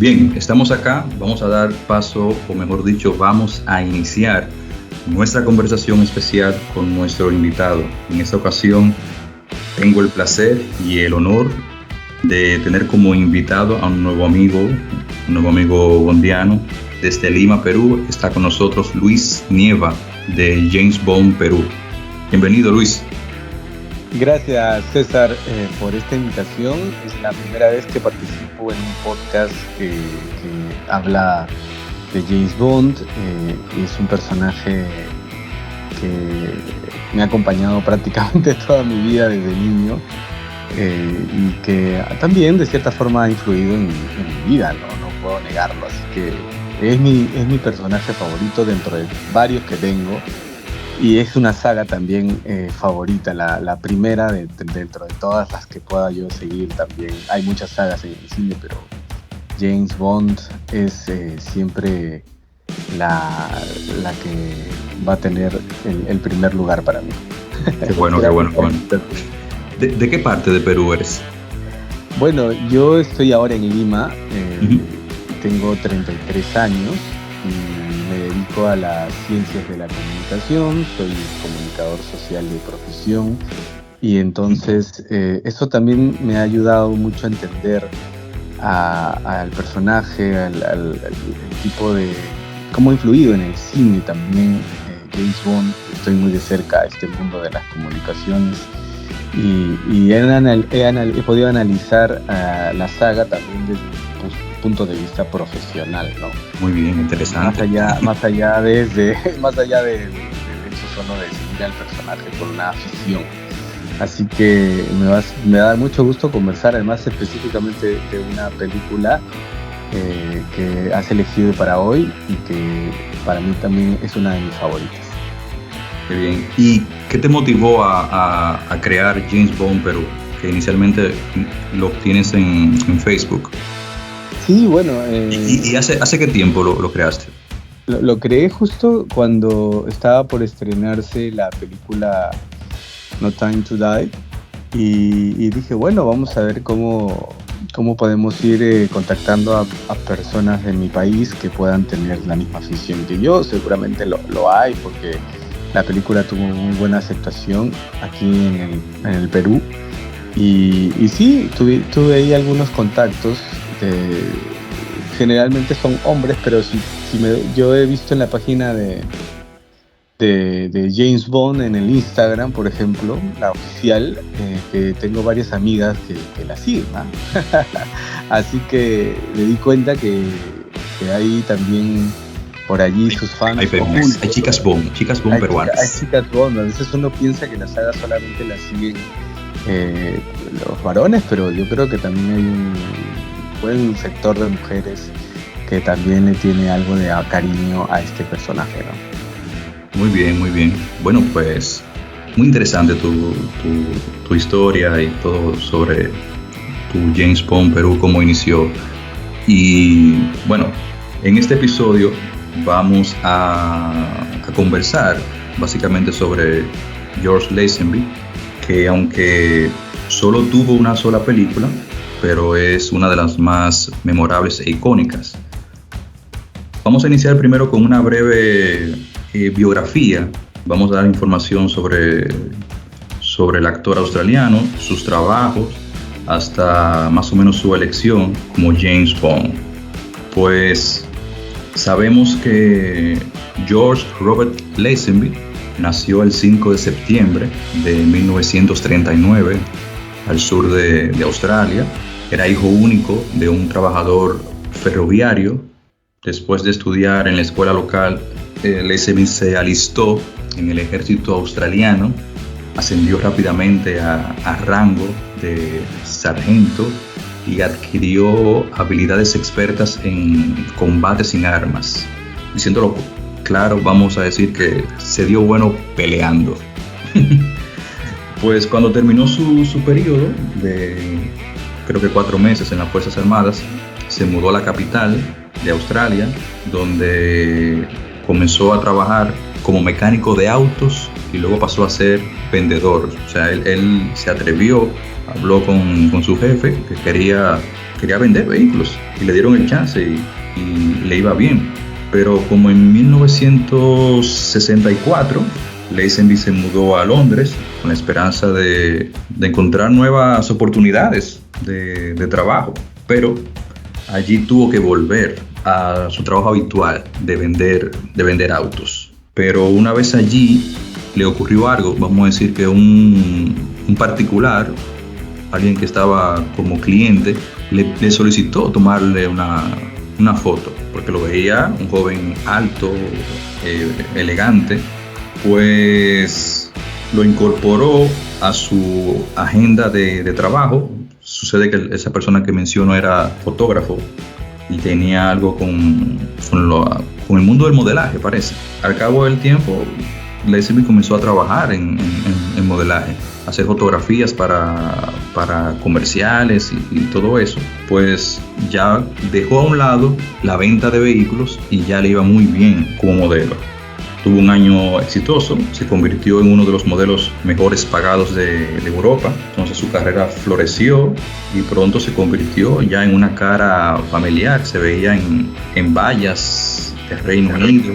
Bien, estamos acá, vamos a dar paso, o mejor dicho, vamos a iniciar nuestra conversación especial con nuestro invitado. En esta ocasión tengo el placer y el honor de tener como invitado a un nuevo amigo bondiano. Desde Lima, Perú, está con nosotros Luis Nieva, de James Bond Perú. Bienvenido, Luis. Gracias, César, por esta invitación. Es la primera vez que participo en un podcast que habla de James Bond. Es un personaje que me ha acompañado prácticamente toda mi vida desde niño y que también de cierta forma ha influido en mi vida, no puedo negarlo. Así que es mi personaje favorito dentro de varios que tengo. Y es una saga también favorita, la primera dentro de todas las que pueda yo seguir también. Hay muchas sagas en el cine, pero James Bond es siempre la que va a tener el primer lugar para mí. Qué bueno, qué bueno. ¿De qué parte de Perú eres? Bueno, yo estoy ahora en Lima, tengo 33 años. Y me dedico a las ciencias de la comunicación, soy comunicador social de profesión y entonces eso también me ha ayudado mucho a entender al personaje, al tipo de cómo ha influido en el cine también James Bond. Estoy muy de cerca a este mundo de las comunicaciones y he podido analizar la saga también desde punto de vista profesional, ¿no? Muy bien, interesante. Más allá de eso solo de seguir al personaje con una afición. Así que me da mucho gusto conversar, además específicamente de una película que has elegido para hoy y que para mí también es una de mis favoritas. Qué bien. ¿Y qué te motivó a crear James Bond Perú? Que inicialmente lo tienes en Facebook. Sí, bueno. ¿Y hace qué tiempo lo creaste? Lo creé justo cuando estaba por estrenarse la película No Time to Die y dije, bueno, vamos a ver cómo podemos ir contactando a personas de mi país que puedan tener la misma afición que yo. Seguramente lo hay porque la película tuvo muy buena aceptación aquí en el Perú y sí, tuve ahí algunos contactos. Generalmente son hombres, pero yo he visto en la página de James Bond en el Instagram, por ejemplo, la oficial, que tengo varias amigas que la siguen, ¿no? Así que me di cuenta que hay también por allí sus fans. Hay chicas Bond peruanas. Hay chicas Bond. A veces uno piensa que la saga solamente la siguen los varones, pero yo creo que también hay un buen sector de mujeres que también le tiene algo de cariño a este personaje, ¿no? Muy bien, muy bien. Bueno, pues muy interesante tu historia y todo sobre tu James Bond Perú, cómo inició. Y bueno, en este episodio vamos a conversar básicamente sobre George Lazenby, que aunque solo tuvo una sola película, pero es una de las más memorables e icónicas. Vamos a iniciar primero con una breve biografía. Vamos a dar información sobre el actor australiano, sus trabajos, hasta más o menos su elección como James Bond. Pues sabemos que George Robert Lazenby nació el 5 de septiembre de 1939 al sur de Australia. Era hijo único de un trabajador ferroviario. Después de estudiar en la escuela local, Lazenby se alistó en el ejército australiano, ascendió rápidamente a rango de sargento y adquirió habilidades expertas en combate sin armas. Diciéndolo claro, vamos a decir que se dio bueno peleando. Pues cuando terminó su periodo de creo que 4 meses en las Fuerzas Armadas, se mudó a la capital de Australia, donde comenzó a trabajar como mecánico de autos y luego pasó a ser vendedor. O sea, él se atrevió, habló con su jefe que quería quería vender vehículos y le dieron el chance y le iba bien. Pero como en 1964, Lazenby se mudó a Londres con la esperanza de encontrar nuevas oportunidades de trabajo, pero allí tuvo que volver a su trabajo habitual de vender autos. Pero una vez allí le ocurrió algo, vamos a decir que un particular, alguien que estaba como cliente, le solicitó tomarle una foto, porque lo veía un joven alto, elegante, pues lo incorporó a su agenda de trabajo. Sucede que esa persona que menciono era fotógrafo y tenía algo con el mundo del modelaje, parece. Al cabo del tiempo, Lazenby comenzó a trabajar en modelaje, a hacer fotografías para comerciales y todo eso. Pues ya dejó a un lado la venta de vehículos y ya le iba muy bien como modelo. Tuvo un año exitoso, se convirtió en uno de los modelos mejores pagados de Europa. Entonces su carrera floreció y pronto se convirtió ya en una cara familiar. Se veía en vallas de Reino Unido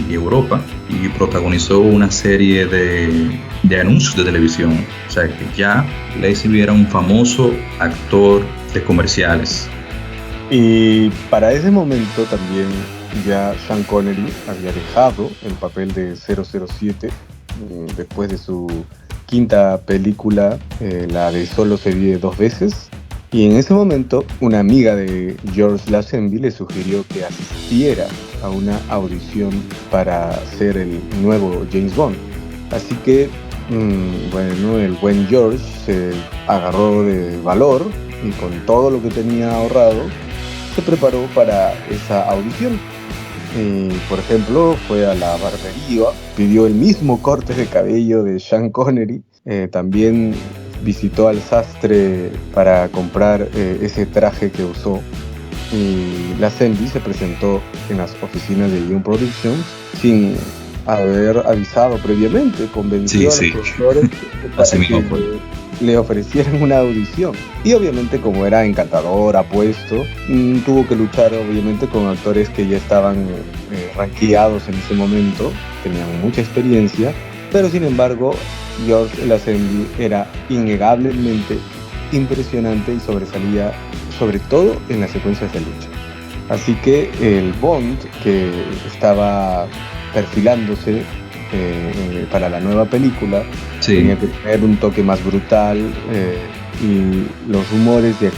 y Europa, y protagonizó una serie de anuncios de televisión. O sea que ya Lazenby era un famoso actor de comerciales. Y para ese momento también ya Sean Connery había dejado el papel de 007 después de su quinta película, la de Solo se vive dos veces. Y en ese momento una amiga de George Lazenby le sugirió que asistiera a una audición para ser el nuevo James Bond. Así que, bueno, el buen George se agarró de valor y con todo lo que tenía ahorrado se preparó para esa audición. Por ejemplo, fue a la barbería, pidió el mismo corte de cabello de Sean Connery, también visitó al sastre para comprar ese traje que usó, y Lazenby se presentó en las oficinas de Young Productions sin haber avisado previamente, convenció a los productores para que le ofrecieran una audición. Y obviamente, como era encantador, apuesto, tuvo que luchar obviamente con actores que ya estaban rankeados en ese momento, tenían mucha experiencia, pero sin embargo George Lazenby era innegablemente impresionante y sobresalía sobre todo en las secuencias de lucha. Así que el Bond que estaba perfilándose para la nueva película tenía que tener un toque más brutal, y los rumores de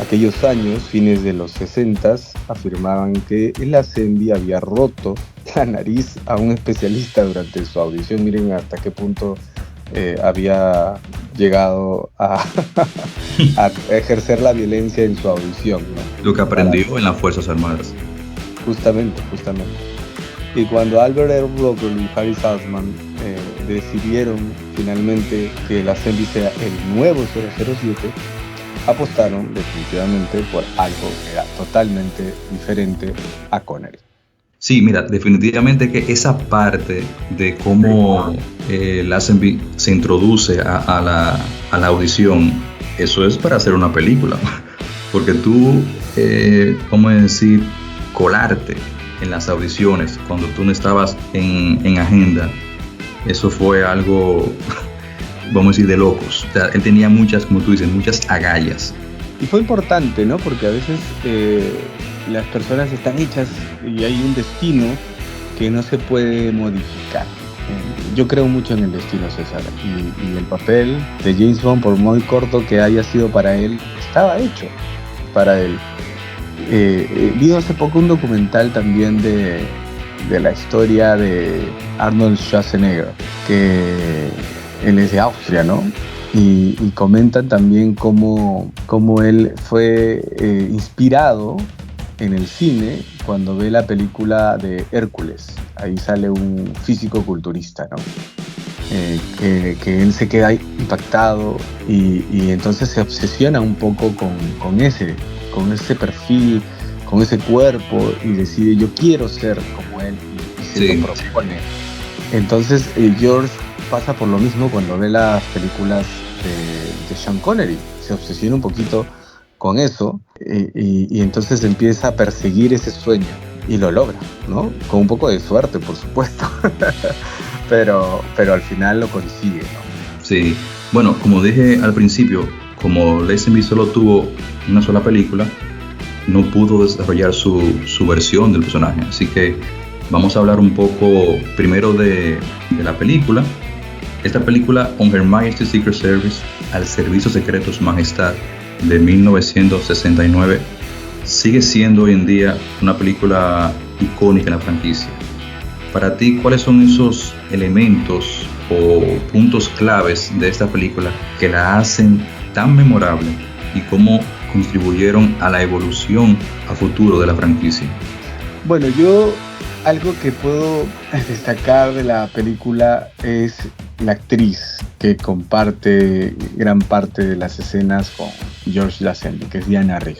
aquellos años, fines de los 60s, afirmaban que Lazenby había roto la nariz a un especialista durante su audición. Miren hasta qué punto había llegado a ejercer la violencia en su audición, ¿no? Lo que aprendió en las Fuerzas Armadas. Justamente. Y cuando Albert Earl Rockwell y Harry Saltzman decidieron finalmente que Lazenby sea el nuevo 007, apostaron definitivamente por algo que era totalmente diferente a Connery. Sí, mira, definitivamente que esa parte de cómo Lazenby se introduce a la audición, eso es para hacer una película, porque tú, ¿cómo decir?, colarte en las audiciones cuando tú no estabas en agenda, eso fue algo, vamos a decir, de locos. O sea, él tenía muchas, como tú dices, muchas agallas. Y fue importante, ¿no? Porque a veces las personas están hechas y hay un destino que no se puede modificar. Yo creo mucho en el destino, César, y el papel de James Bond, por muy corto que haya sido para él, estaba hecho para él. Vi hace poco un documental también de la historia de Arnold Schwarzenegger, que él es de Austria, ¿no? Y comentan también cómo él fue inspirado en el cine cuando ve la película de Hércules. Ahí sale un físico-culturista, ¿no? Que él se queda impactado y entonces se obsesiona un poco con ese perfil, con ese cuerpo, y decide: yo quiero ser como él, y se lo propone. Entonces George pasa por lo mismo cuando ve las películas de Sean Connery, se obsesiona un poquito con eso y entonces empieza a perseguir ese sueño y lo logra, ¿no? Con un poco de suerte, por supuesto, pero al final lo consigue, ¿no? Sí, bueno, como dije al principio, como Lazenby solo tuvo una sola película, no pudo desarrollar su versión del personaje, así que vamos a hablar un poco primero de la película. Esta película, On Her Majesty's Secret Service, al servicio secreto de Su Majestad, de 1969, sigue siendo hoy en día una película icónica en la franquicia. Para ti, ¿cuáles son esos elementos o puntos claves de esta película que la hacen tan memorable y cómo contribuyeron a la evolución a futuro de la franquicia? Bueno, algo que puedo destacar de la película es la actriz que comparte gran parte de las escenas con George Lazenby, que es Diana Rigg.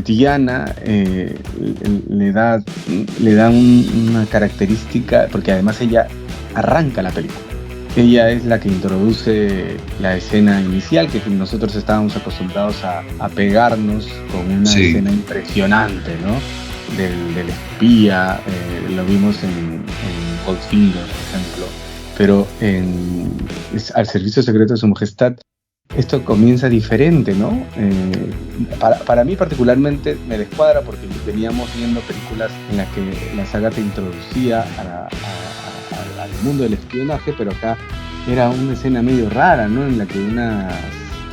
Diana le da una característica, porque además ella arranca la película. Ella es la que introduce la escena inicial, que nosotros estábamos acostumbrados a pegarnos con una escena impresionante, ¿no? Del espía, lo vimos en Goldfinger, por ejemplo, pero al servicio secreto de Su Majestad esto comienza diferente, ¿no? Para mí particularmente me descuadra porque veníamos viendo películas en las que la saga te introducía al mundo del espionaje, pero acá era una escena medio rara, ¿no? En la que una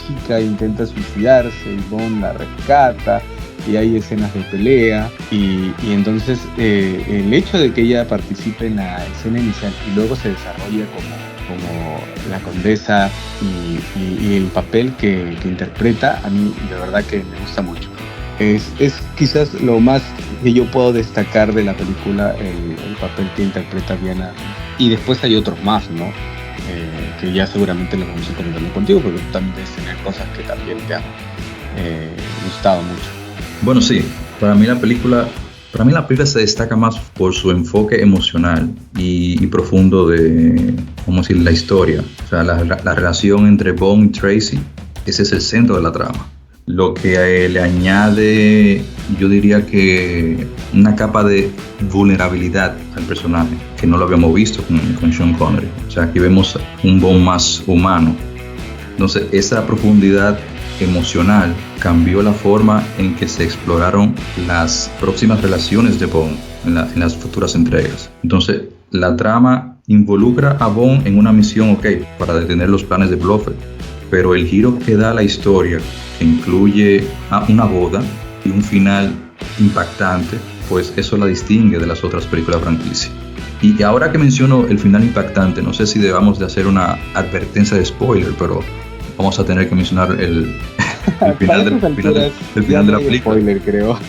chica intenta suicidarse y Bond la rescata y hay escenas de pelea y entonces el hecho de que ella participe en la escena inicial y luego se desarrolla como la condesa y el papel que interpreta, a mí de verdad que me gusta mucho. Es quizás lo más que yo puedo destacar de la película, el papel que interpreta Diana, y después hay otros más, ¿no? Que ya seguramente los vamos a comentar contigo, porque tú también debes tener cosas que también te han gustado mucho. Bueno, sí, para mí la película se destaca más por su enfoque emocional y profundo de, vamos a decir, la historia. O sea, la relación entre Bond y Tracy, ese es el centro de la trama. Lo que le añade, yo diría que una capa de vulnerabilidad al personaje, que no lo habíamos visto con Sean Connery. O sea, aquí vemos un Bond más humano. Entonces, esa profundidad emocional cambió la forma en que se exploraron las próximas relaciones de Bond en las futuras entregas. Entonces, la trama involucra a Bond en una misión, para detener los planes de Blofeld, pero el giro que da la historia, que incluye una boda y un final impactante, pues eso la distingue de las otras películas franquicia. Y ahora que menciono el final impactante, no sé si debamos de hacer una advertencia de spoiler, pero vamos a tener que mencionar el final de la película. Spoiler, creo.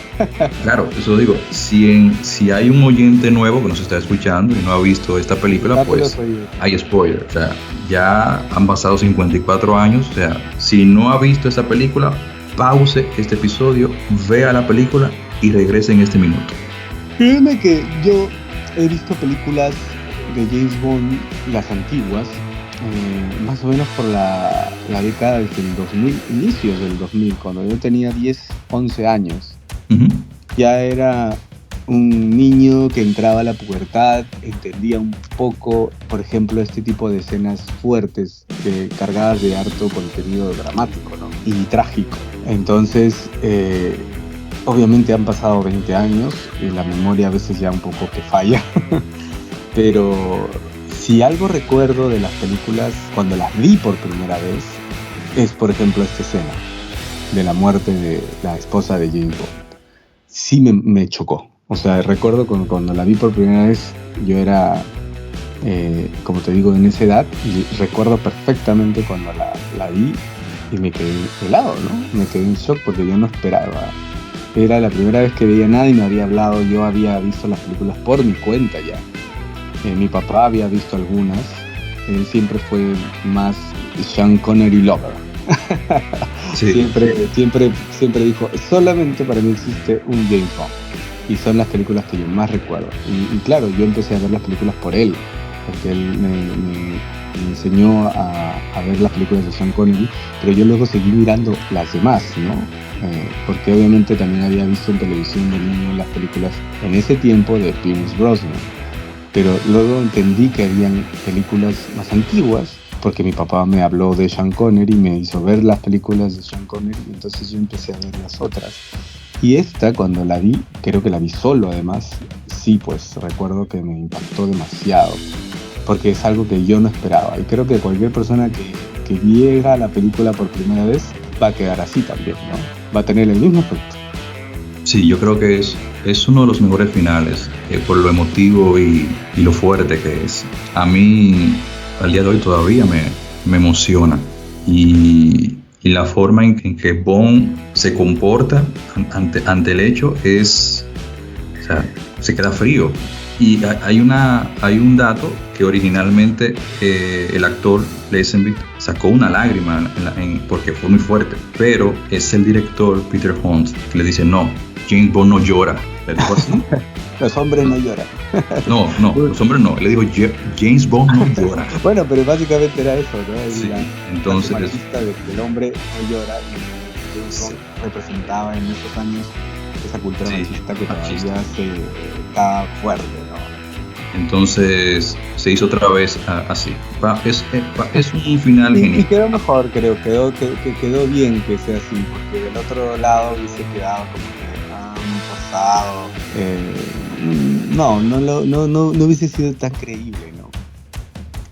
Claro, eso digo, si hay un oyente nuevo que nos está escuchando y no ha visto esta película, pues hay spoiler. O sea, ya han pasado 54 años. O sea, si no ha visto esta película, pause este episodio, vea la película y regrese en este minuto. Créeme que yo he visto películas de James Bond, las antiguas, más o menos por la década del 2000, inicios del 2000, cuando yo tenía 10, 11 años. Uh-huh. Ya era un niño que entraba a la pubertad, entendía un poco, por ejemplo, este tipo de escenas fuertes, cargadas de harto contenido dramático, ¿no? Y trágico. Entonces, obviamente han pasado 20 años y la memoria a veces ya un poco que falla, pero si algo recuerdo de las películas cuando las vi por primera vez es, por ejemplo, esta escena de la muerte de la esposa de James Bond. Sí me chocó. O sea, recuerdo cuando la vi por primera vez, yo era, como te digo, en esa edad, y recuerdo perfectamente cuando la vi y me quedé helado, ¿no? Me quedé en shock porque yo no esperaba. Era la primera vez que veía, nadie me había hablado, yo había visto las películas por mi cuenta ya. Mi papá había visto algunas, él siempre fue más Sean Connery lover. Sí. Siempre dijo, solamente para mí existe un James Bond, y son las películas que yo más recuerdo. Y claro, yo empecé a ver las películas por él, porque él me enseñó a ver las películas de Sean Connery, pero yo luego seguí mirando las demás, ¿no? porque obviamente también había visto en televisión de niño las películas en ese tiempo de Pierce Brosnan, pero luego entendí que habían películas más antiguas, porque mi papá me habló de Sean Connery y me hizo ver las películas de Sean Connery, entonces yo empecé a ver las otras. Y esta, cuando la vi, creo que la vi solo además, sí, pues recuerdo que me impactó demasiado, porque es algo que yo no esperaba. Y creo que cualquier persona que viera la película por primera vez va a quedar así también, ¿no? Va a tener el mismo efecto. Sí, yo creo que es uno de los mejores finales, por lo emotivo y lo fuerte que es. A mí, al día de hoy, todavía me emociona. Y la forma en que Bond se comporta ante el hecho es, o sea, se queda frío. Y hay un dato que originalmente el actor Lazenby sacó una lágrima porque fue muy fuerte, pero es el director Peter Hunt que le dice: no, James Bond no llora. Le dijo así. Los hombres no lloran. No, los hombres no. Le dijo: James Bond no llora. Bueno, pero básicamente era eso, ¿no? Sí, entonces la de que el hombre no llora, y James Bond representaba en esos años esa cultura machista que todavía está fuerte, ¿no? Entonces se hizo otra vez así. Es un final genial. Y quedó mejor, creo, quedó bien que sea así, porque del otro lado hubiese quedado como que muy forzado. No hubiese sido tan creíble, ¿no?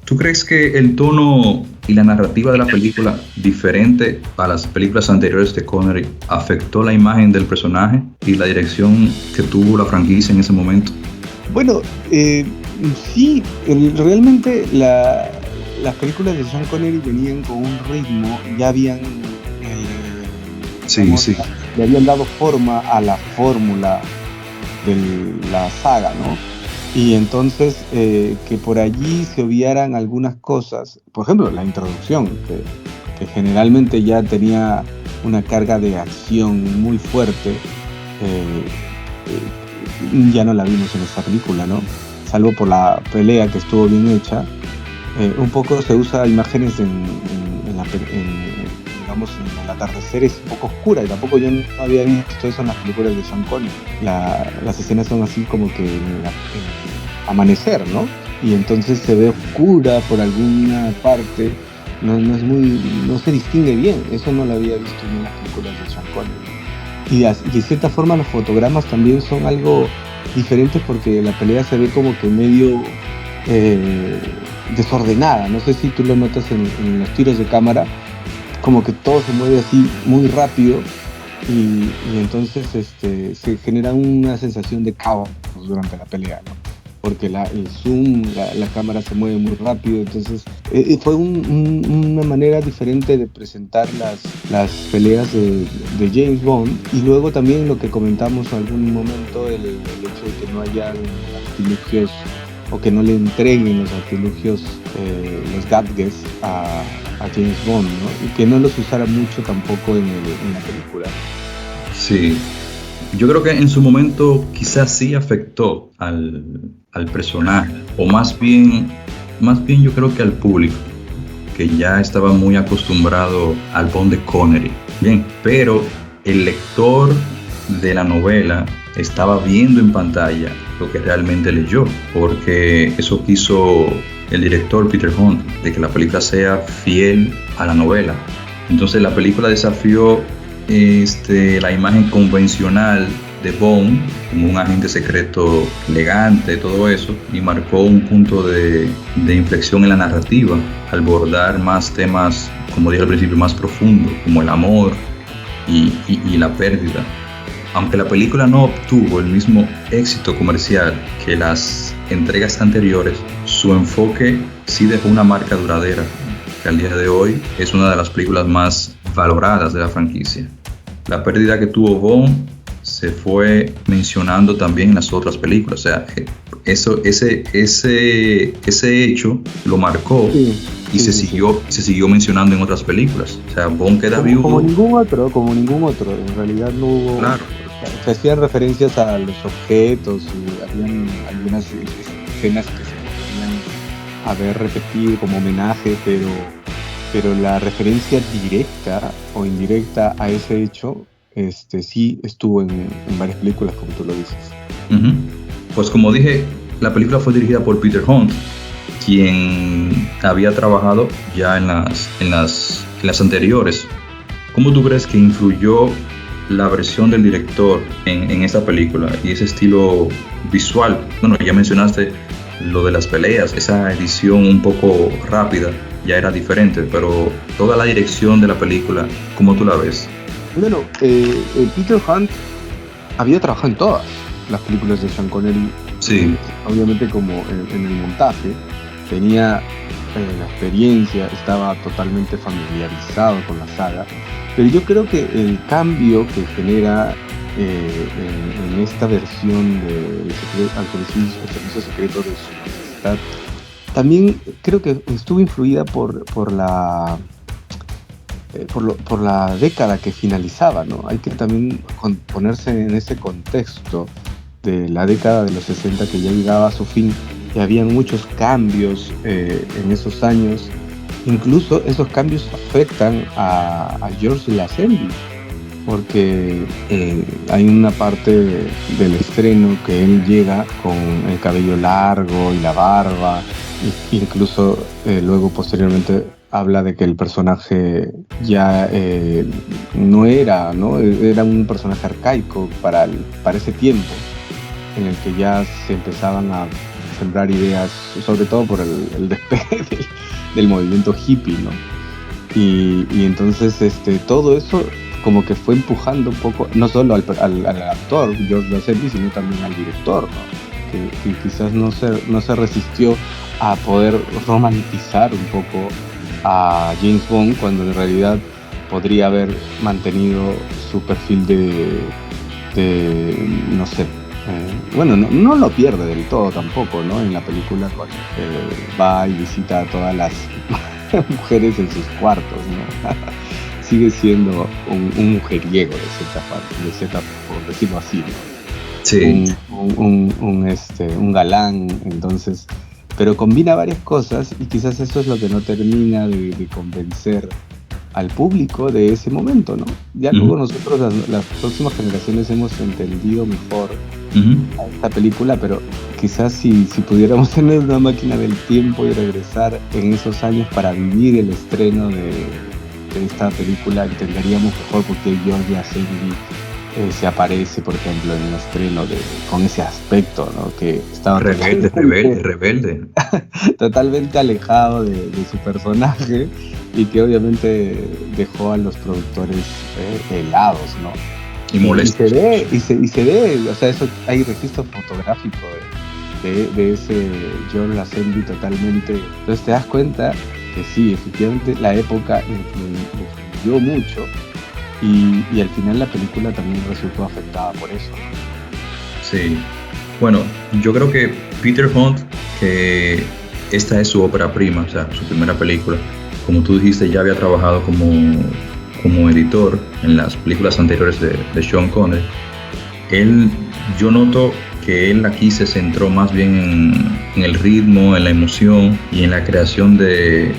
¿Tú crees que el tono y la narrativa de la película, diferente a las películas anteriores de Connery, afectó la imagen del personaje y la dirección que tuvo la franquicia en ese momento? Bueno, sí, realmente las películas de Sean Connery venían con un ritmo, ya habían le habían dado forma a la fórmula de la saga, ¿no? Y entonces que por allí se obviaran algunas cosas, por ejemplo la introducción, que generalmente ya tenía una carga de acción muy fuerte, ya no la vimos en esta película, ¿no? Salvo por la pelea que estuvo bien hecha. Un poco se usa imágenes digamos, en el atardecer es un poco oscura, y tampoco yo no había visto eso en las películas de Sean Connery. Las escenas son así como que en amanecer, ¿no? Y entonces se ve oscura por alguna parte, no se distingue bien. Eso no lo había visto en las películas de Sean Connery. Y de cierta forma los fotogramas también son algo diferentes, porque la pelea se ve como que medio desordenada. No sé si tú lo notas en los tiros de cámara, como que todo se mueve así muy rápido, y entonces se genera una sensación de caos durante la pelea, ¿no? Porque el zoom, la cámara se mueve muy rápido. Entonces fue una manera diferente de presentar las peleas de James Bond. Y luego también lo que comentamos en algún momento, el hecho de que no hayan artilugios, o que no le entreguen los artilugios, los gadgets a James Bond, ¿no? Y que no los usara mucho tampoco en la película. Sí, yo creo que en su momento quizás sí afectó al personaje, o más bien yo creo que al público, que ya estaba muy acostumbrado al Bond de Connery. Bien, pero el lector de la novela estaba viendo en pantalla lo que realmente leyó, porque eso quiso el director Peter Hunt, de que la película sea fiel a la novela. Entonces la película desafió la imagen convencional de Bond como un agente secreto elegante, todo eso, y marcó un punto de inflexión en la narrativa, al abordar más temas, como dije al principio, más profundos, como el amor y la pérdida. Aunque la película no obtuvo el mismo éxito comercial que las entregas anteriores, su enfoque sí dejó una marca duradera, que al día de hoy es una de las películas más valoradas de la franquicia. La pérdida que tuvo Bond se fue mencionando también en las otras películas, o sea, ese hecho lo marcó, se siguió mencionando en otras películas. O sea, Bond queda viudo. Como ningún otro, en realidad no hubo. Claro. Se hacían referencias a los objetos, y habían algunas escenas que se podrían haber repetido como homenaje, pero la referencia directa o indirecta a ese hecho sí estuvo en varias películas, como tú lo dices. Uh-huh. Pues como dije, la película fue dirigida por Peter Hunt, quien había trabajado ya en las anteriores. ¿Cómo tú crees que influyó la versión del director en esta película y ese estilo visual? Bueno, ya mencionaste lo de las peleas, esa edición un poco rápida ya era diferente, pero toda la dirección de la película, ¿cómo tú la ves? Bueno, Peter Hunt había trabajado en todas las películas de Sean Connery. Sí. Obviamente como en el montaje, tenía la experiencia, estaba totalmente familiarizado con la saga, pero yo creo que el cambio que genera en esta versión de Servicio Secreto de Su Majestad, también creo que estuvo influida por la década que finalizaba, ¿no? Hay que también ponerse en ese contexto de la década de los 60 que ya llegaba a su fin, y habían muchos cambios en esos años. Incluso esos cambios afectan a George Lazenby, porque hay una parte del estreno que él llega con el cabello largo y la barba, incluso luego posteriormente habla de que el personaje ya no era un personaje arcaico para ese tiempo, en el que ya se empezaban a sembrar ideas, sobre todo por el despegue del movimiento hippie, ¿no? Y entonces todo eso como que fue empujando un poco, no solo al actor George Lazenby, sino también al director, ¿no? Que quizás no se resistió a poder romantizar un poco a James Bond, cuando en realidad podría haber mantenido su perfil de no sé, bueno, no lo pierde del todo tampoco, ¿no? En la película cuando va y visita a todas las mujeres en sus cuartos, ¿no? Sigue siendo un mujeriego de cierta, por decirlo así, ¿no? Sí. Un galán, entonces, pero combina varias cosas y quizás eso es lo que no termina de convencer al público de ese momento, ¿no? Ya luego nosotros, las próximas generaciones, hemos entendido mejor a esta película, pero quizás si pudiéramos tener una máquina del tiempo y regresar en esos años para vivir el estreno de esta película, entenderíamos mejor por qué George Lazenby se aparece, por ejemplo, en un estreno con ese aspecto, ¿no? Que estaba rebelde. Totalmente alejado de su personaje, y que obviamente dejó a los productores helados, ¿no? Y molestos. Y se ve, o sea, eso, hay registro fotográfico de ese George Lazenby totalmente. Entonces te das cuenta que sí, efectivamente la época influyó mucho, y al final la película también resultó afectada por eso. Sí, bueno, yo creo que Peter Hunt, que esta es su ópera prima, o sea, su primera película. Como tú dijiste, ya había trabajado como editor en las películas anteriores de Sean Connery. Yo noto que él aquí se centró más bien en el ritmo, en la emoción y en la creación de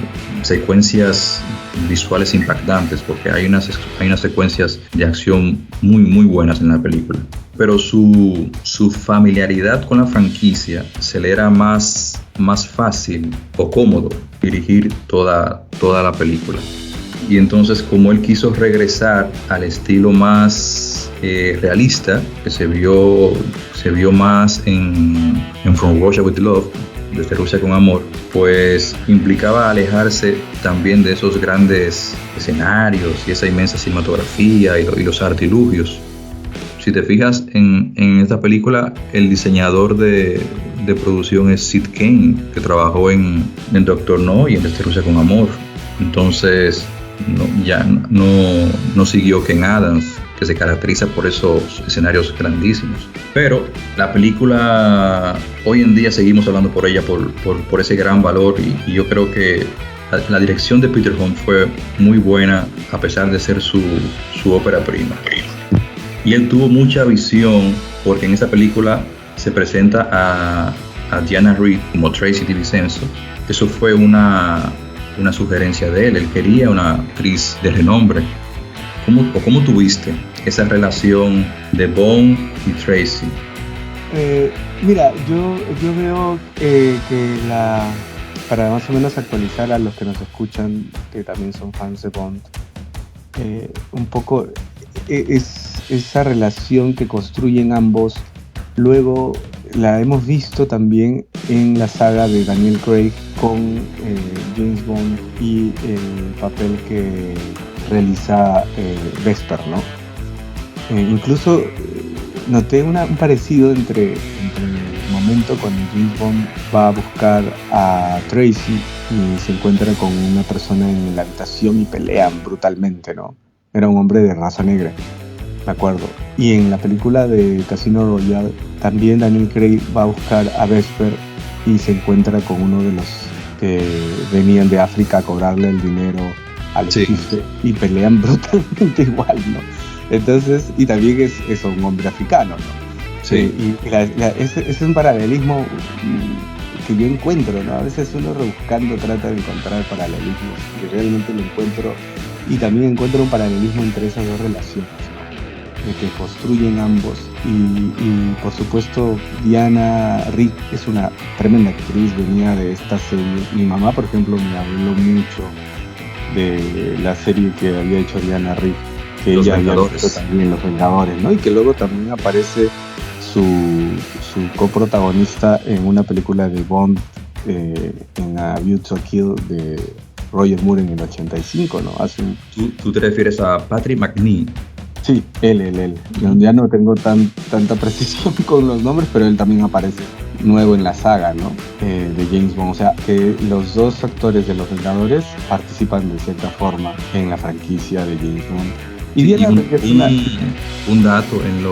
secuencias visuales impactantes, porque hay unas secuencias de acción muy muy buenas en la película. Pero su familiaridad con la franquicia se le era más fácil o cómodo dirigir toda la película. Y entonces, como él quiso regresar al estilo más realista, que se vio más en From Russia with Love, desde Rusia con Amor, pues implicaba alejarse también de esos grandes escenarios y esa inmensa cinematografía y los artilugios. Si te fijas en esta película, el diseñador de producción es Sid Kane, que trabajó en Doctor No y en Desde Rusia con Amor. Entonces no siguió Ken Adams, que se caracteriza por esos escenarios grandísimos. Pero la película, hoy en día seguimos hablando por ella por ese gran valor, y yo creo que la dirección de Peter Hunt fue muy buena, a pesar de ser su ópera prima. Y él tuvo mucha visión, porque en esta película se presenta a Diana Reed como Tracy DiVincenzo. Eso fue una sugerencia de él. Él quería una actriz de renombre cómo tuviste esa relación de Bond y Tracy? Mira, yo veo para más o menos actualizar a los que nos escuchan, que también son fans de Bond, un poco es esa relación que construyen ambos. Luego la hemos visto también en la saga de Daniel Craig con James Bond y el papel que realiza Vesper, ¿no? Incluso noté un parecido entre el momento cuando James Bond va a buscar a Tracy y se encuentra con una persona en la habitación y pelean brutalmente, ¿no? Era un hombre de raza negra, me acuerdo. Y en la película de Casino Royale también Daniel Craig va a buscar a Vesper y se encuentra con uno de los que venían de África a cobrarle el dinero al chiste y pelean brutalmente igual, ¿no? Entonces, y también es un hombre africano, ¿no? Sí. Ese es un paralelismo que yo encuentro, ¿no? A veces uno rebuscando trata de encontrar paralelismos, y realmente lo encuentro, y también encuentro un paralelismo entre esas dos relaciones, ¿no? De que construyen ambos, y por supuesto Diana Rigg es una tremenda actriz, venía de esta serie. Mi mamá, por ejemplo, me habló mucho de la serie que había hecho Diana Rigg, que Los ella Vengadores. había visto también Los Vengadores, ¿no? Y que luego también aparece su coprotagonista en una película de Bond, en A View to a Kill de Roger Moore en el 85, ¿no? ¿Tú te refieres a Patrick McNee? Sí, él. Ya no tengo tanta precisión con los nombres, pero él también aparece nuevo en la saga, ¿no? De James Bond. O sea, que los dos actores de Los Vengadores participan de cierta forma en la franquicia de James Bond. Y un dato, en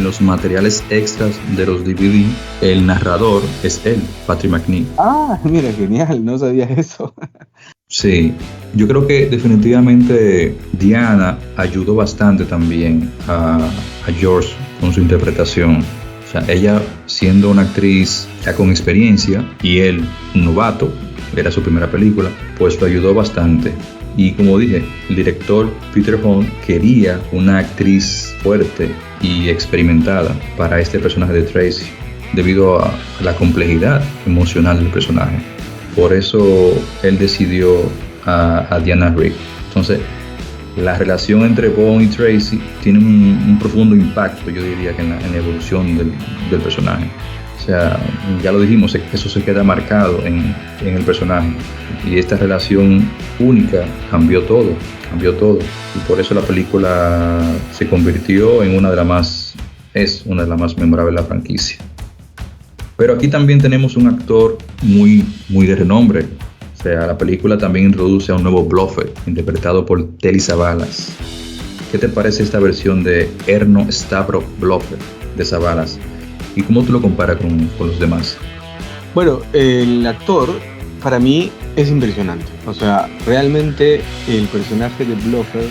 los materiales extras de los DVD, el narrador es él, Patrick McNee. Ah, mira, genial, no sabía eso. Sí, yo creo que definitivamente Diana ayudó bastante también a George con su interpretación. O sea, ella siendo una actriz ya con experiencia y él un novato, era su primera película, pues lo ayudó bastante. Y como dije, el director Peter Holt quería una actriz fuerte y experimentada para este personaje de Tracy, debido a la complejidad emocional del personaje. Por eso él decidió a Diana Rigg. Entonces, la relación entre Bond y Tracy tiene un profundo impacto, yo diría, que en la evolución del personaje. O sea, ya lo dijimos, eso se queda marcado en el personaje. Y esta relación única cambió todo. Y por eso la película se convirtió en una de las más memorables de la franquicia. Pero aquí también tenemos un actor muy, muy de renombre. O sea, la película también introduce a un nuevo Blofeld, interpretado por Telly Savalas. ¿Qué te parece esta versión de Erno Stavro Blofeld de Savalas? ¿Y cómo tú lo comparas con los demás? Bueno, el actor para mí es impresionante. O sea, realmente el personaje de Blofeld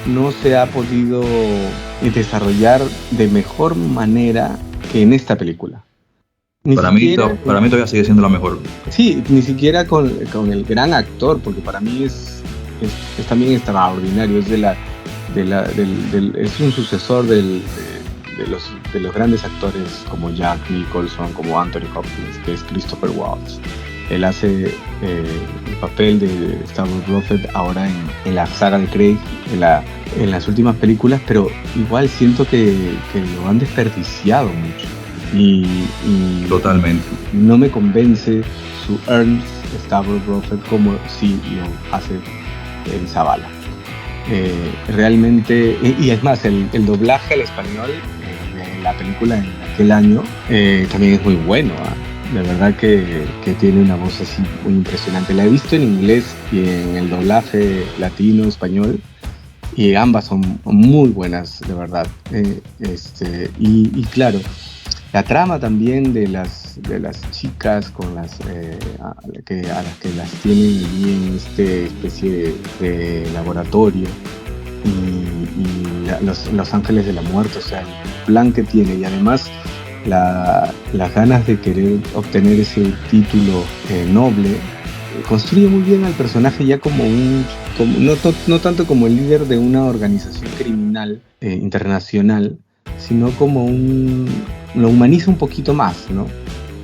no se ha podido desarrollar de mejor manera que en esta película. Para mí todavía sigue siendo la mejor. Sí, ni siquiera con el gran actor, porque para mí es también extraordinario. Es un sucesor de los grandes actores como Jack Nicholson, como Anthony Hopkins, que es Christopher Waltz. Él hace el papel de Stavros Blofeld ahora en la saga de Craig, en las últimas películas, pero igual siento que lo han desperdiciado mucho. Y totalmente. No me convence su Ernst Stavros Blofeld como si lo hace en Zavala. Realmente, y es más, el doblaje al español de la película en aquel año también es muy bueno. De verdad que tiene una voz así muy impresionante. La he visto en inglés y en el doblaje latino, español, y ambas son muy buenas, de verdad. Y claro, la trama también de las chicas con a las que las tienen allí en especie de laboratorio, y los ángeles de la muerte, o sea, el plan que tiene, y además las ganas de querer obtener ese título noble construye muy bien al personaje ya como no tanto como el líder de una organización criminal internacional, sino como lo humaniza un poquito más, ¿no?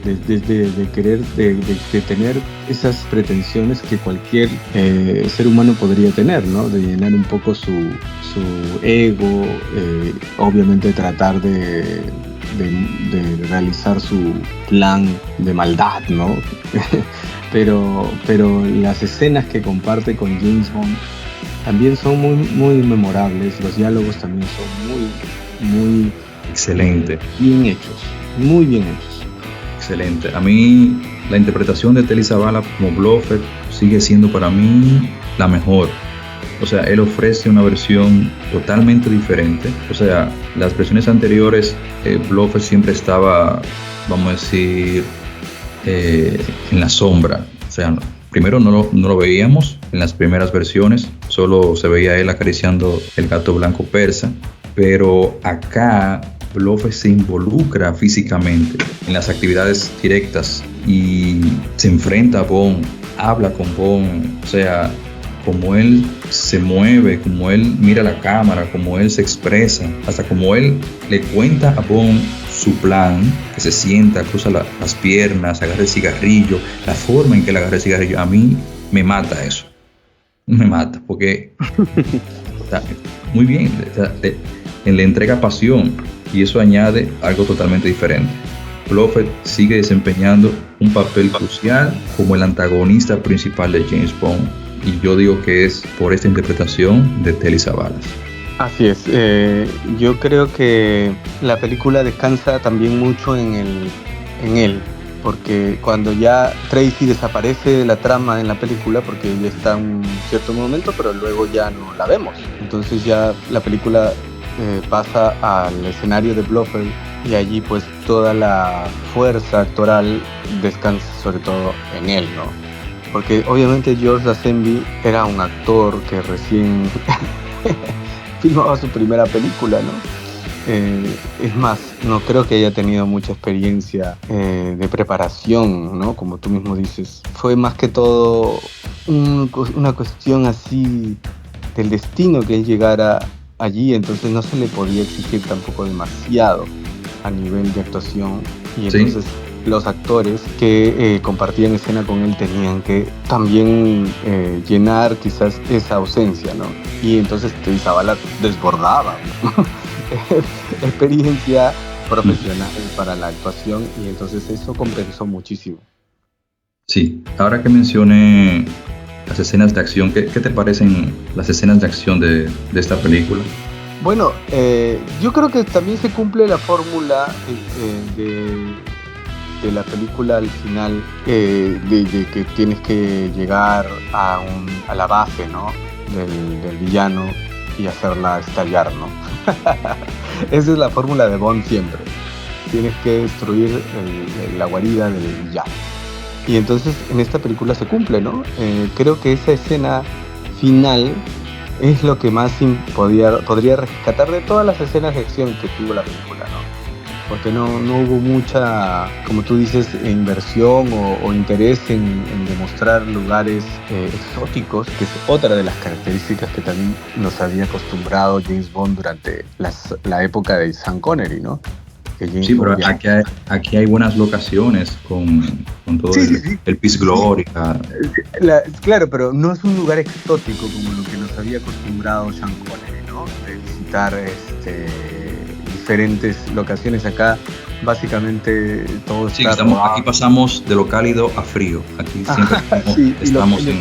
De querer, de tener esas pretensiones que cualquier ser humano podría tener, ¿no? De llenar un poco su ego, obviamente tratar de realizar su plan de maldad, ¿no? pero las escenas que comparte con James Bond también son muy, muy memorables, los diálogos también son muy excelente, bien hechos, muy bien hechos. Excelente. A mí la interpretación de Telly Savalas como Blofeld sigue siendo para mí la mejor. O sea, él ofrece una versión totalmente diferente. O sea, las versiones anteriores, Blofeld siempre estaba, vamos a decir, en la sombra. O sea, primero no lo veíamos en las primeras versiones, solo se veía él acariciando el gato blanco persa, pero acá Blofeld se involucra físicamente en las actividades directas y se enfrenta a Bond, habla con Bond, o sea, como él se mueve, como él mira la cámara, como él se expresa, hasta como él le cuenta a Bond su plan, que se sienta, cruza las piernas, agarra el cigarrillo, la forma en que él agarra el cigarrillo, a mí me mata eso, me mata, porque está muy bien, le entrega pasión y eso añade algo totalmente diferente. Blofeld sigue desempeñando un papel crucial como el antagonista principal de James Bond, y yo digo que es por esta interpretación de Telly Savalas. Así es, yo creo que la película descansa también mucho en él, porque cuando ya Tracy desaparece de la trama en la película, porque ella está en un cierto momento, pero luego ya no la vemos, entonces ya la película pasa al escenario de Blofeld y allí pues toda la fuerza actoral descansa sobre todo en él, ¿no? Porque obviamente George Lazenby era un actor que recién filmaba su primera película, ¿no? Es más, no creo que haya tenido mucha experiencia de preparación, ¿no? Como tú mismo dices. Fue más que todo una cuestión así del destino que él llegara allí, entonces no se le podía exigir tampoco demasiado a nivel de actuación. Y entonces los actores que compartían escena con él tenían que también llenar quizás esa ausencia, ¿no? Y entonces Telly Savalas desbordaba, ¿no? Experiencia profesional para la actuación, y entonces eso compensó muchísimo. Sí, ahora que mencioné las escenas de acción, ¿qué te parecen las escenas de acción de esta película? Bueno, yo creo que también se cumple la fórmula de la película al final, de que tienes que llegar a la base, ¿no? del villano y hacerla estallar, ¿no? Esa es la fórmula de Bond siempre. Tienes que destruir la guarida del villano. Y entonces en esta película se cumple, ¿no? Creo que esa escena final es lo que más podría rescatar de todas las escenas de acción que tuvo la película, ¿no? Porque no hubo mucha, como tú dices, inversión o interés en demostrar lugares exóticos, que es otra de las características que también nos había acostumbrado James Bond durante la época de Sean Connery, ¿no? Sí, pero aquí hay buenas locaciones con todo el Peace Glory. Claro, pero no es un lugar exótico como lo que nos había acostumbrado Sean Connery, ¿no? De visitar diferentes locaciones. Acá básicamente todo está aquí pasamos de lo cálido a frío. Aquí siempre estamos en...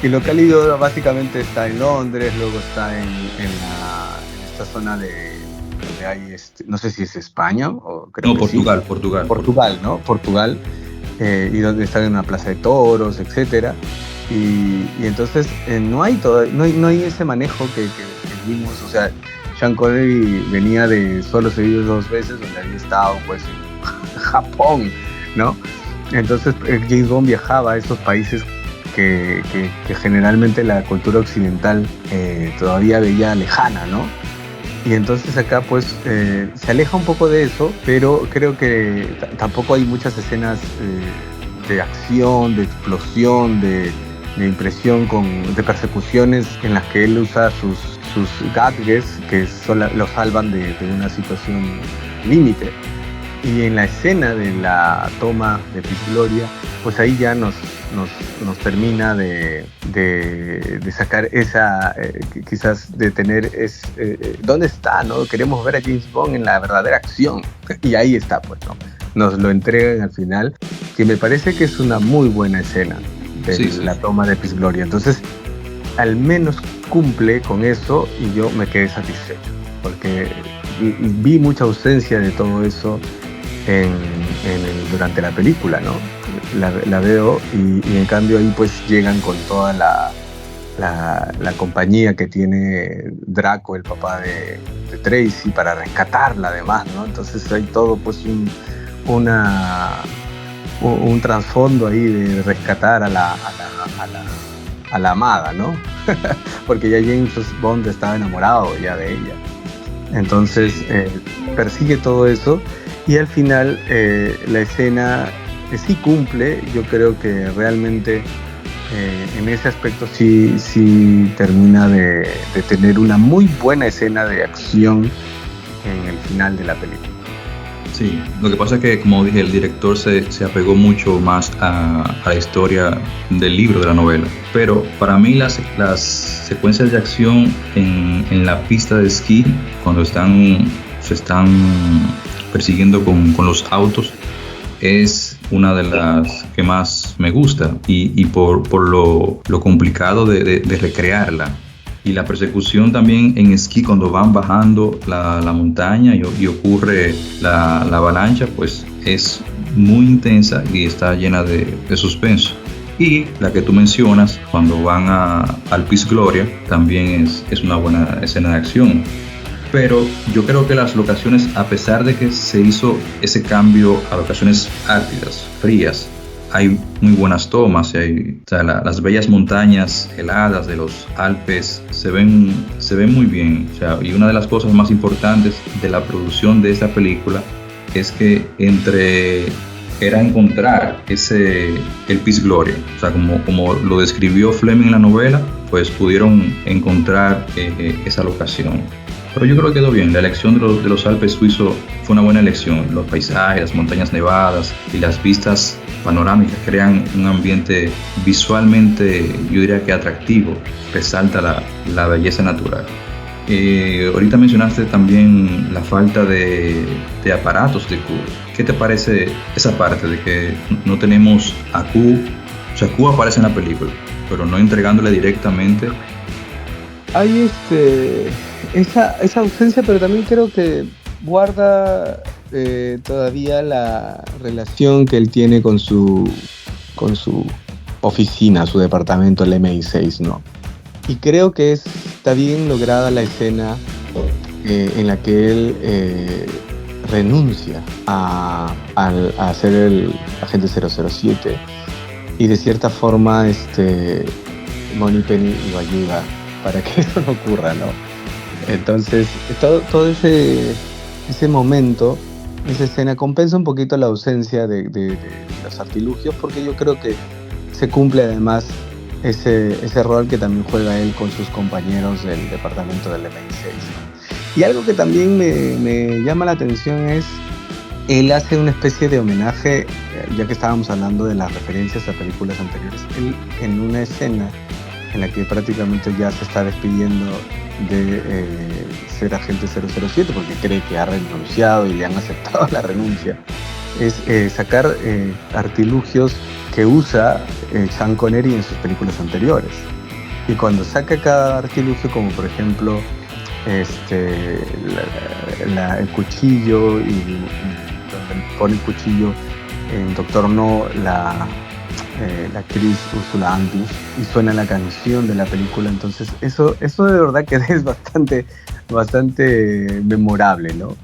Y lo cálido básicamente está en Londres, luego está en esta zona de hay, no sé si es España o creo que Portugal, sí. Portugal, ¿no? Portugal, y donde está en una plaza de toros, etcétera. Y entonces no hay ese manejo que vimos. O sea, Sean Connery venía de Solo se vive dos veces, donde había estado pues en Japón, ¿no? Entonces James Bond viajaba a esos países que generalmente la cultura occidental todavía veía lejana, ¿no? Y entonces acá pues se aleja un poco de eso, pero creo que tampoco hay muchas escenas de acción, de explosión, de impresión, de persecuciones en las que él usa sus gadgets que lo salvan de una situación límite. Y en la escena de la toma de Piz Gloria, pues ahí ya nos termina de sacar esa, quizás de tener, ¿dónde está? ¿No? Queremos ver a James Bond en la verdadera acción. Y ahí está, pues, ¿no? Nos lo entregan al final, que me parece que es una muy buena escena de la toma de Piz Gloria. Entonces, al menos cumple con eso y yo me quedé satisfecho, porque vi mucha ausencia de todo eso durante la película, ¿no? La veo y en cambio ahí pues llegan con toda la compañía que tiene Draco, el papá de Tracy, para rescatarla además, ¿no? Entonces hay todo pues un trasfondo ahí de rescatar a la amada, ¿no? Porque ya James Bond estaba enamorado ya de ella. Entonces persigue todo eso y al final la escena sí cumple. Yo creo que realmente en ese aspecto sí termina de tener una muy buena escena de acción en el final de la película. Sí, lo que pasa es que, como dije, el director se apegó mucho más a la historia del libro, de la novela. Pero para mí las secuencias de acción en la pista de esquí, cuando se están persiguiendo con los autos, es una de las que más me gusta y por lo complicado de recrearla. Y la persecución también en esquí, cuando van bajando la montaña y ocurre la avalancha, pues es muy intensa y está llena de suspenso. Y la que tú mencionas, cuando van al Piz Gloria, también es una buena escena de acción. Pero yo creo que las locaciones, a pesar de que se hizo ese cambio a locaciones áridas, frías, hay muy buenas tomas, las bellas montañas heladas de los Alpes se ven muy bien. Y una de las cosas más importantes de la producción de esta película es que era encontrar el Piz Gloria. Como lo describió Fleming en la novela, pues pudieron encontrar esa locación. Pero yo creo que quedó bien. La elección de los Alpes suizos fue una buena elección. Los paisajes, las montañas nevadas y las vistas panorámicas crean un ambiente visualmente, yo diría que atractivo, resalta la belleza natural. Ahorita mencionaste también la falta de aparatos de Q. ¿Qué te parece esa parte de que no tenemos a Q? O sea, Q aparece en la película, pero no entregándole directamente. Hay esa ausencia, pero también creo que guarda todavía la relación que él tiene con su oficina, su departamento, el MI6, ¿no? Y creo que está bien lograda la escena en la que él renuncia a ser el agente 007 y de cierta forma Moneypenny lo ayuda para que eso no ocurra, ¿no? Entonces todo ese momento, esa escena compensa un poquito la ausencia de los artilugios, porque yo creo que se cumple además ese rol que también juega él con sus compañeros del departamento del MI6, ¿no? Y algo que también me llama la atención es, él hace una especie de homenaje, ya que estábamos hablando de las referencias a películas anteriores, él en una escena en la que prácticamente ya se está despidiendo de ser agente 007 porque cree que ha renunciado y le han aceptado la renuncia, es sacar artilugios que usa Sean Connery en sus películas anteriores. Y cuando saca cada artilugio, como por ejemplo el cuchillo, y donde pone el cuchillo en Doctor No, la actriz Ursula Andress, y suena la canción de la película. Entonces eso de verdad que es bastante memorable, ¿no?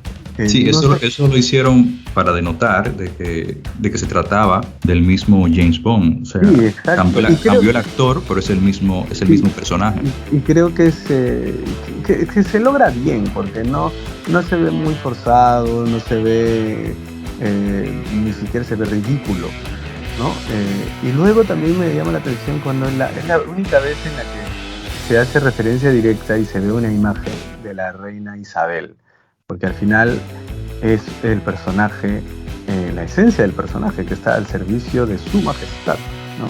Sí, eso lo hicieron para denotar de que se trataba del mismo James Bond. O sea, sí, cambió el actor, pero es el mismo personaje. Y creo que se logra bien, porque no se ve muy forzado, no se ve, ni siquiera se ve ridículo. ¿no? Y luego también me llama la atención cuando es la única vez en la que se hace referencia directa y se ve una imagen de la reina Isabel, porque al final es el personaje, la esencia del personaje que está al servicio de su majestad, ¿no?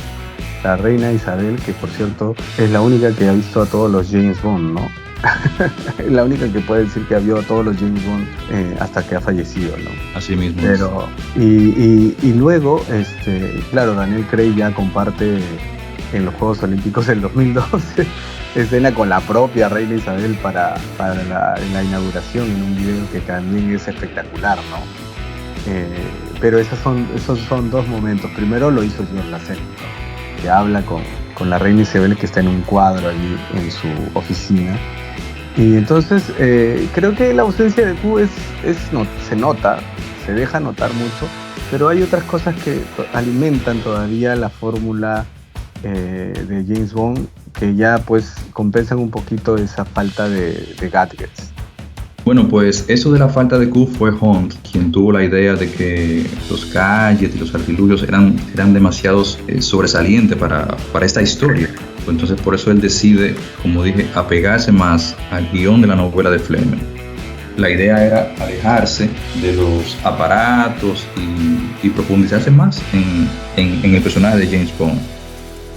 La reina Isabel, que por cierto es la única que ha visto a todos los James Bond, ¿no? Es la única que puede decir que ha visto a todos los James Bond hasta que ha fallecido, ¿no? Así mismo. Pero, y luego, claro, Daniel Craig ya comparte en los Juegos Olímpicos del 2012 escena con la propia reina Isabel para la inauguración en un video que también es espectacular, ¿no? Pero esos son dos momentos. Primero lo hizo George Lazenby, ¿no? Que habla con la reina Isabel, que está en un cuadro allí en su oficina. Y entonces creo que la ausencia de Q se nota, se deja notar mucho, pero hay otras cosas que alimentan todavía la fórmula de James Bond, que ya pues compensan un poquito esa falta de gadgets. Bueno, pues eso de la falta de Q fue Hunt quien tuvo la idea de que los gadgets y los artilugios eran demasiado sobresalientes para esta historia. Entonces por eso él decide, como dije, apegarse más al guión de la novela de Fleming. La idea era alejarse de los aparatos y profundizarse más en el personaje de James Bond.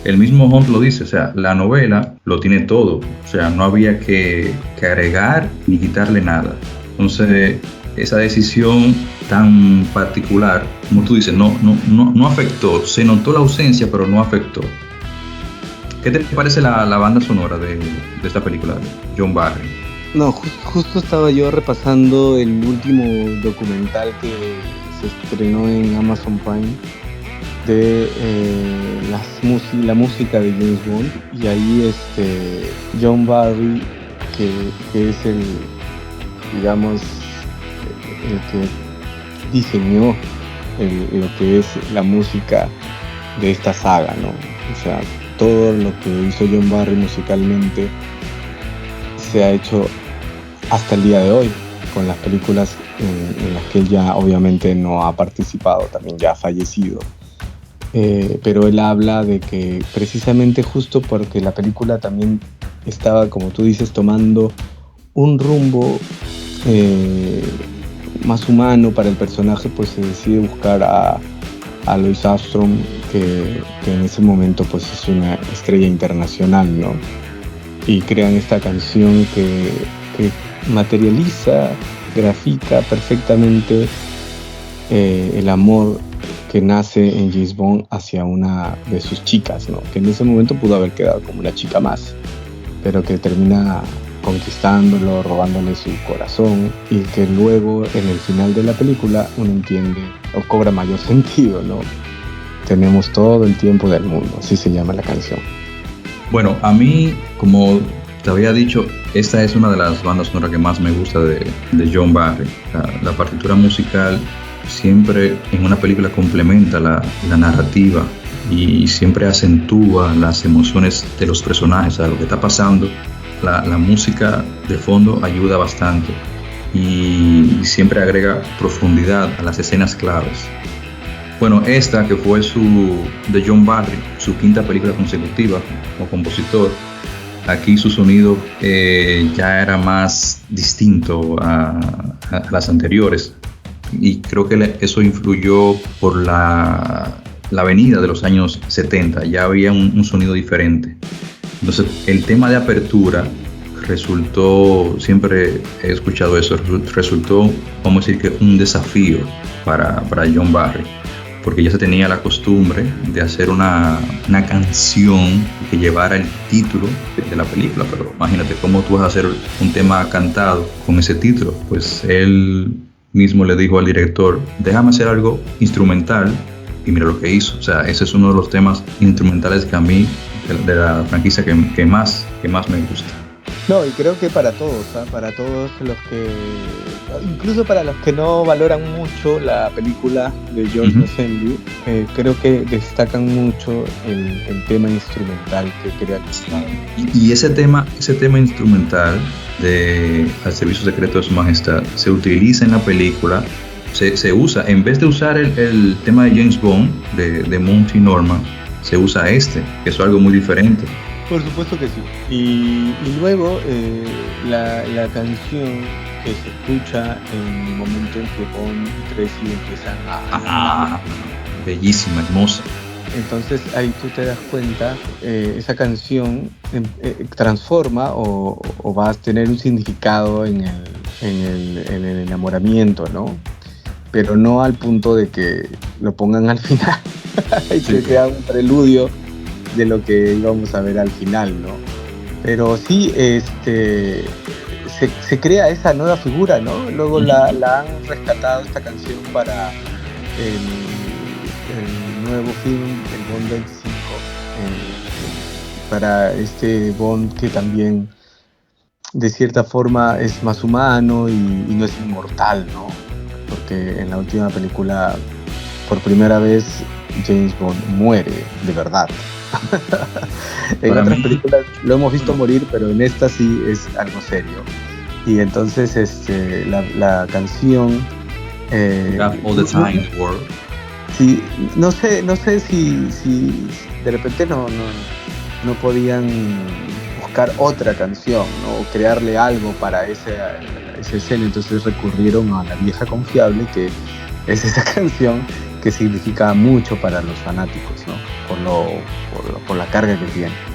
El mismo Hunt lo dice, o sea, la novela lo tiene todo, o sea, no había que agregar ni quitarle nada. Entonces, esa decisión tan particular, como tú dices, no afectó, se notó la ausencia, pero no afectó. ¿Qué te parece la banda sonora de esta película, John Barry? No, justo estaba yo repasando el último documental que se estrenó en Amazon Prime de la música de James Bond, y ahí John Barry, que es el que diseñó lo que es la música de esta saga, ¿no? O sea, todo lo que hizo John Barry musicalmente se ha hecho hasta el día de hoy, con las películas en las que él ya obviamente no ha participado, también ya ha fallecido. Pero él habla de que precisamente justo porque la película también estaba, como tú dices, tomando un rumbo más humano para el personaje, pues se decide buscar a Louis Armstrong, que en ese momento pues es una estrella internacional, ¿no? Y crean esta canción que materializa, grafica perfectamente el amor que nace en James Bond hacia una de sus chicas, ¿no? Que en ese momento pudo haber quedado como una chica más, pero que termina conquistándolo, robándole su corazón, y que luego en el final de la película uno entiende o cobra mayor sentido, ¿no? Tenemos todo el tiempo del mundo, así se llama la canción. Bueno, a mí, como te había dicho, esta es una de las bandas sonoras que más me gusta de John Barry. La partitura musical siempre en una película complementa la narrativa y siempre acentúa las emociones de los personajes, a lo que está pasando. La música de fondo ayuda bastante y siempre agrega profundidad a las escenas claves. Bueno, esta que fue de John Barry, su quinta película consecutiva como compositor, aquí su sonido ya era más distinto a las anteriores. Y creo que eso influyó por la venida de los años 70, ya había un sonido diferente. Entonces el tema de apertura resultó, siempre he escuchado eso, resultó, vamos a decir que un desafío para John Barry, porque ya se tenía la costumbre de hacer una canción que llevara el título de la película, pero imagínate cómo tú vas a hacer un tema cantado con ese título. Pues él mismo le dijo al director, déjame hacer algo instrumental, y mira lo que hizo. O sea, ese es uno de los temas instrumentales que a mí, de la franquicia, que más me gusta. No, y creo que para todos los que, incluso para los que no valoran mucho la película de George Lazenby, creo que destacan mucho el tema instrumental que crea. Y ese tema instrumental de Al Servicio Secreto de Su Majestad se utiliza en la película se usa, en vez de usar el tema de James Bond, de Monty Norman, se usa que es algo muy diferente. Por supuesto que sí. Y luego la canción que se escucha en el momento en que Bond y Tracy empiezan a... Bellísima, hermosa. Entonces ahí tú te das cuenta, esa canción transforma o va a tener un significado en el enamoramiento, ¿no? Pero no al punto de que lo pongan al final y que sea un preludio de lo que íbamos a ver al final, ¿no? Pero sí, se crea esa nueva figura, ¿no? Luego la han rescatado esta canción para el nuevo film, el Bond 25, para este Bond que también de cierta forma es más humano y no es inmortal, ¿no? Porque en la última película, por primera vez, James Bond muere de verdad. En otras películas lo hemos visto morir, pero en esta sí es algo serio. Y entonces la canción All the Time in the World. Sí, no sé si de repente no podían buscar otra canción, ¿no? O crearle algo para esa escena. Entonces recurrieron a la vieja confiable, que es esa canción que significa mucho para los fanáticos, ¿no? Por la carga que tiene.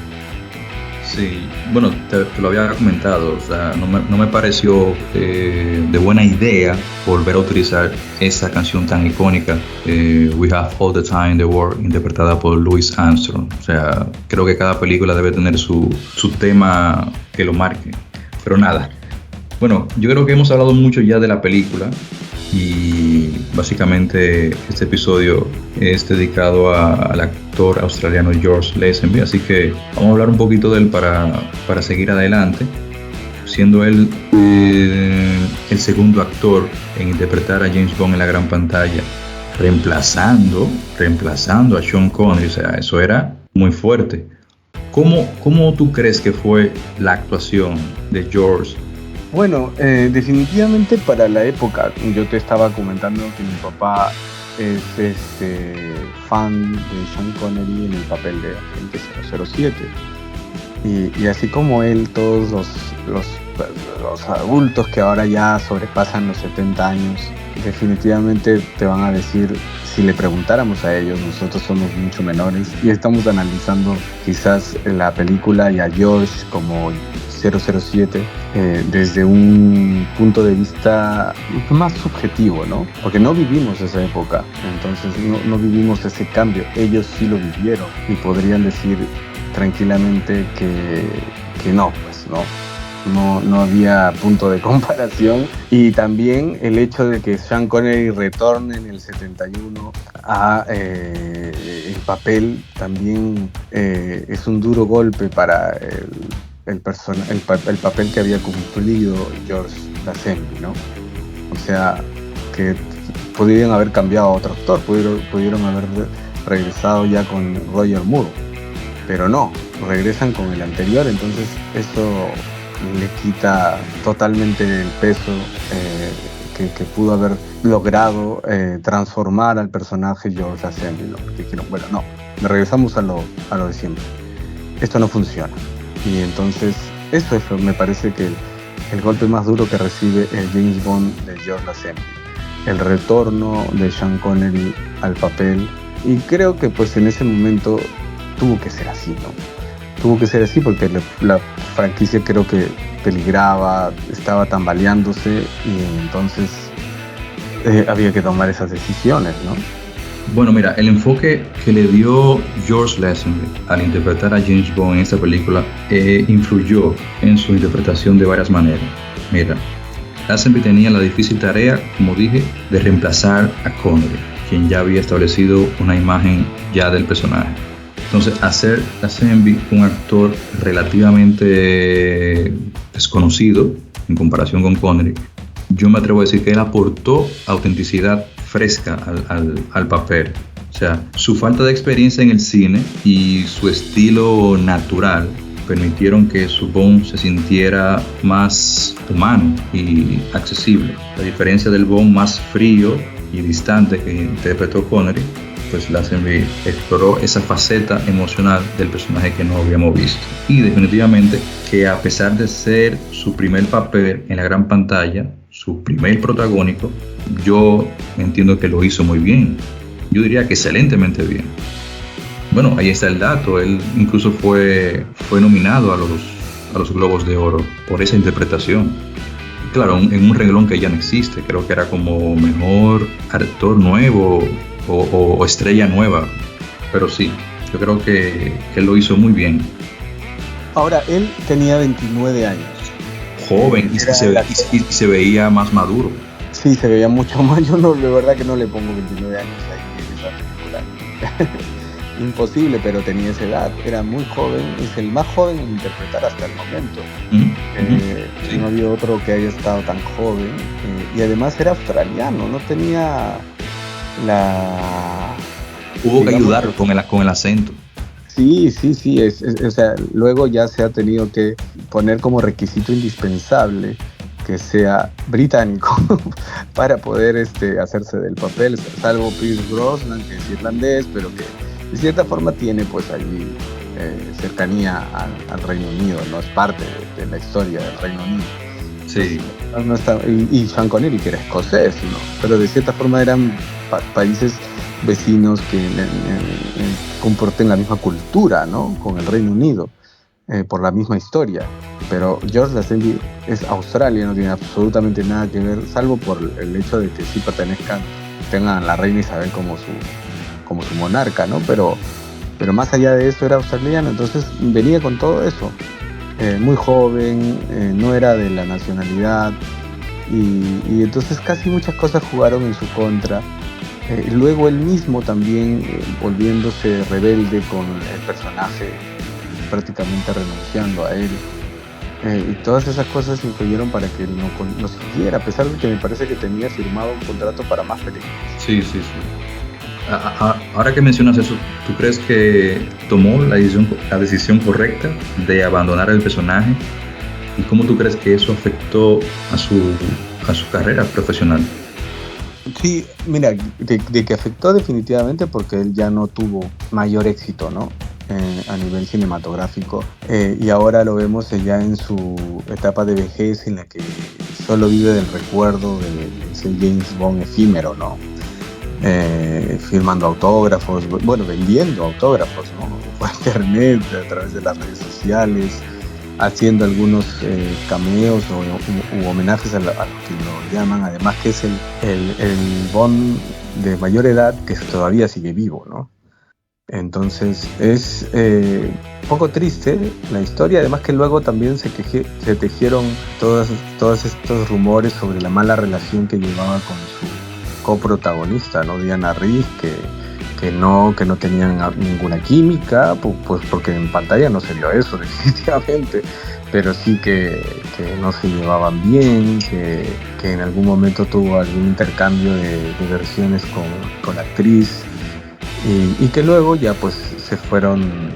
Sí, bueno, te lo había comentado, o sea, no me pareció de buena idea volver a utilizar esa canción tan icónica, We Have All the Time in the World, interpretada por Louis Armstrong. O sea, creo que cada película debe tener su tema que lo marque, pero nada. Bueno, yo creo que hemos hablado mucho ya de la película y básicamente este episodio es dedicado al actor australiano George Lazenby, así que vamos a hablar un poquito de él para seguir adelante, siendo él el segundo actor en interpretar a James Bond en la gran pantalla, reemplazando a Sean Connery. O sea, eso era muy fuerte. ¿Cómo tú crees que fue la actuación de George? Bueno, definitivamente para la época, yo te estaba comentando que mi papá es fan de Sean Connery en el papel de Agente 007. Y así como él, todos los adultos que ahora ya sobrepasan los 70 años, definitivamente te van a decir, si le preguntáramos a ellos, nosotros somos mucho menores y estamos analizando quizás la película y a George como 007 desde un punto de vista más subjetivo, ¿no? Porque no vivimos esa época, entonces no vivimos ese cambio. Ellos sí lo vivieron y podrían decir tranquilamente que no, pues no había punto de comparación. Y también el hecho de que Sean Connery retorne en el 71 a el papel también es un duro golpe para el papel que había cumplido George Lazenby, ¿no? O sea, que pudieron haber cambiado a otro actor, pudieron haber regresado ya con Roger Moore, pero no, regresan con el anterior. Entonces eso le quita totalmente el peso que pudo haber logrado transformar al personaje George Lazenby, ¿no? Porque dijeron, bueno, no, regresamos a lo de siempre, esto no funciona. Y entonces eso es, me parece que el golpe más duro que recibe el James Bond de George Lazenby, el retorno de Sean Connery al papel. Y creo que pues en ese momento tuvo que ser así, ¿no? Tuvo que ser así porque la franquicia creo que peligraba, estaba tambaleándose, y entonces había que tomar esas decisiones, ¿no? Bueno, mira, el enfoque que le dio George Lazenby al interpretar a James Bond en esta película influyó en su interpretación de varias maneras. Mira, Lazenby tenía la difícil tarea, como dije, de reemplazar a Connery, quien ya había establecido una imagen ya del personaje. Entonces, hacer Lazenby un actor relativamente desconocido en comparación con Connery, yo me atrevo a decir que él aportó autenticidad fresca al papel. O sea, su falta de experiencia en el cine y su estilo natural permitieron que su Bond se sintiera más humano y accesible. A diferencia del Bond más frío y distante que interpretó Connery, pues Lazenby exploró esa faceta emocional del personaje que no habíamos visto. Y definitivamente que a pesar de ser su primer papel en la gran pantalla, su primer protagónico, yo entiendo que lo hizo muy bien. Yo diría que excelentemente bien. Bueno, ahí está el dato. Él incluso fue nominado a los Globos de Oro por esa interpretación. Claro, en un renglón que ya no existe. Creo que era como mejor actor nuevo o estrella nueva. Pero sí, yo creo que él lo hizo muy bien. Ahora, él tenía 29 años. Joven y se veía más maduro. Sí, se veía mucho más. Yo no, de verdad que no le pongo 29 años ahí en esa película. Imposible, pero tenía esa edad. Era muy joven, es el más joven en interpretar hasta el momento. Sí. No había otro que haya estado tan joven. Y además era australiano, no tenía la... Hubo que ayudar con el acento. Sí, o sea, luego ya se ha tenido que poner como requisito indispensable que sea británico para poder hacerse del papel, salvo Pierce Brosnan, que es irlandés, pero que de cierta forma tiene pues allí cercanía al Reino Unido, no es parte de la historia del Reino Unido. Sí. No está, y Sean Connery, que era escocés, ¿no? Pero de cierta forma eran países vecinos que comparten la misma cultura, ¿no? Con el Reino Unido, por la misma historia. Pero George Lazenby es Australia, no tiene absolutamente nada que ver, salvo por el hecho de que sí tengan a la reina Isabel como su monarca, ¿no? Pero más allá de eso era australiano, entonces venía con todo eso. Muy joven, no era de la nacionalidad, y entonces casi muchas cosas jugaron en su contra. Luego él mismo también volviéndose rebelde con el personaje, prácticamente renunciando a él. Y todas esas cosas influyeron para que él no siguiera, a pesar de que me parece que tenía firmado un contrato para más películas. Sí. Ahora que mencionas eso, ¿tú crees que tomó la decisión correcta de abandonar el personaje? ¿Y cómo tú crees que eso afectó a su carrera profesional? Sí, mira, de que afectó definitivamente porque él ya no tuvo mayor éxito, ¿no? A nivel cinematográfico, y ahora lo vemos ya en su etapa de vejez en la que solo vive del recuerdo de ese James Bond efímero, ¿no? Firmando autógrafos, bueno, vendiendo autógrafos, ¿no? Por internet, a través de las redes sociales, haciendo algunos cameos u homenajes a lo que lo llaman, además que es el Bond de mayor edad que todavía sigue vivo, ¿no? Entonces es un poco triste la historia, además que luego también se tejieron todos estos rumores sobre la mala relación que llevaba con su coprotagonista, ¿no? Diana Rigg, que no tenían ninguna química, pues porque en pantalla no se vio eso definitivamente, pero sí que no se llevaban bien, que en algún momento tuvo algún intercambio de versiones con la actriz, y que luego ya pues se fueron,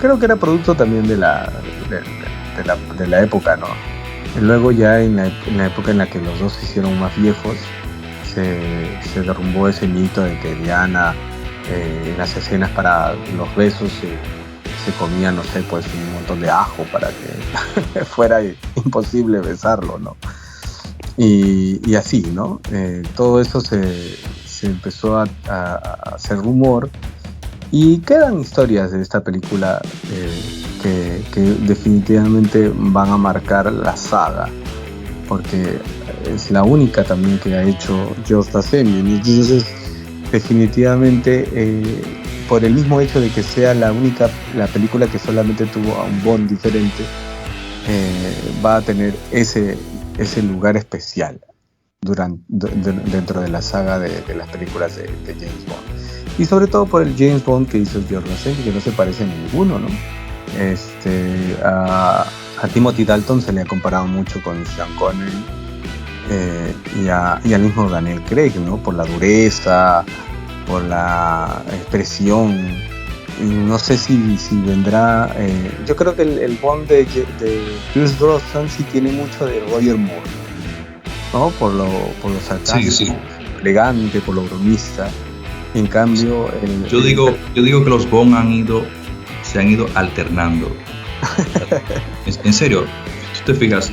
creo que era producto también de la época, ¿no? Y luego ya en la época en la que los dos se hicieron más viejos, se derrumbó ese mito de que Diana en las escenas para los besos se comía, no sé, pues un montón de ajo para que fuera imposible besarlo, ¿no? Y así, ¿no? Todo eso se empezó a hacer rumor, y quedan historias de esta película que definitivamente van a marcar la saga, porque es la única también que ha hecho George Lazenby. Entonces definitivamente por el mismo hecho de que sea la película que solamente tuvo a un Bond diferente, va a tener ese lugar especial dentro de la saga de las películas de James Bond, y sobre todo por el James Bond que hizo George Lazenby, que no se parece a ninguno, ¿no? A Timothy Dalton se le ha comparado mucho con Sean Connery, y al mismo Daniel Craig, ¿no? Por la dureza, por la expresión, no sé si vendrá. Yo creo que el Bond de Pierce Brosnan sí tiene mucho de Roger Moore, ¿no? Por lo sarcástico, Sí. elegante, por lo bromista. En cambio, yo digo que los Bond se han ido alternando. En serio, si tú te fijas,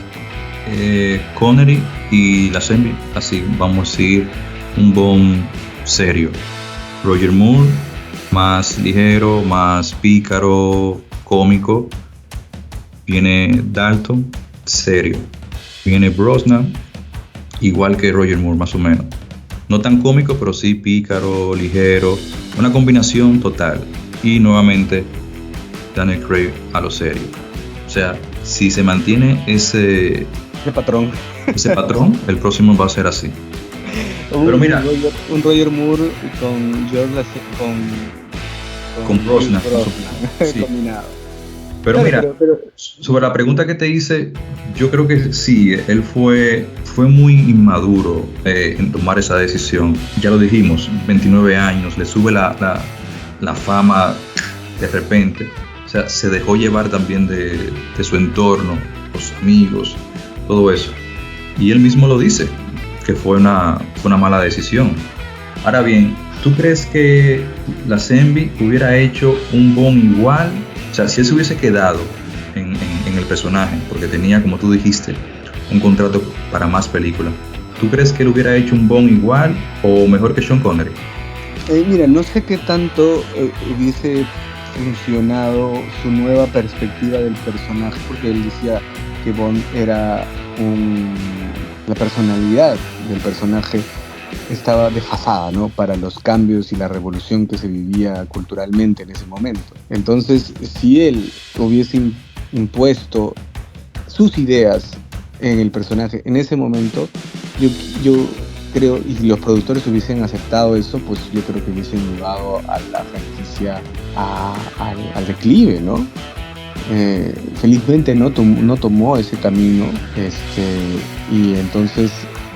Connery y Lazenby, así vamos a decir, un Bond serio. Roger Moore, más ligero, más pícaro, cómico. Viene Dalton, serio. Viene Brosnan, igual que Roger Moore, más o menos. No tan cómico, pero sí pícaro, ligero. Una combinación total. Y nuevamente, Daniel Craig a lo serio. O sea, si se mantiene ese patrón, el próximo va a ser así. Pero mira, un Roger Moore con George con Brosnan. Sí. Combinado. Pero mira, sobre la pregunta que te hice, yo creo que sí, él fue muy inmaduro en tomar esa decisión. Ya lo dijimos, 29 años, le sube la fama de repente. O sea, se dejó llevar también de su entorno, los amigos, todo eso. Y él mismo lo dice, que fue una mala decisión. Ahora bien, ¿tú crees que Lazenby hubiera hecho un Bond igual? O sea, si él se hubiese quedado en el personaje, porque tenía, como tú dijiste, un contrato para más películas, ¿tú crees que él hubiera hecho un Bond igual o mejor que Sean Connery? Mira, no sé qué tanto hubiese funcionado su nueva perspectiva del personaje, porque él decía que Bond era la personalidad del personaje estaba desfasada, ¿no? Para los cambios y la revolución que se vivía culturalmente en ese momento. Entonces, si él hubiese impuesto sus ideas en el personaje en ese momento, yo creo, y si los productores hubiesen aceptado eso, pues yo creo que hubiesen llevado a la franquicia al declive, ¿no? Felizmente no tomó ese camino, y entonces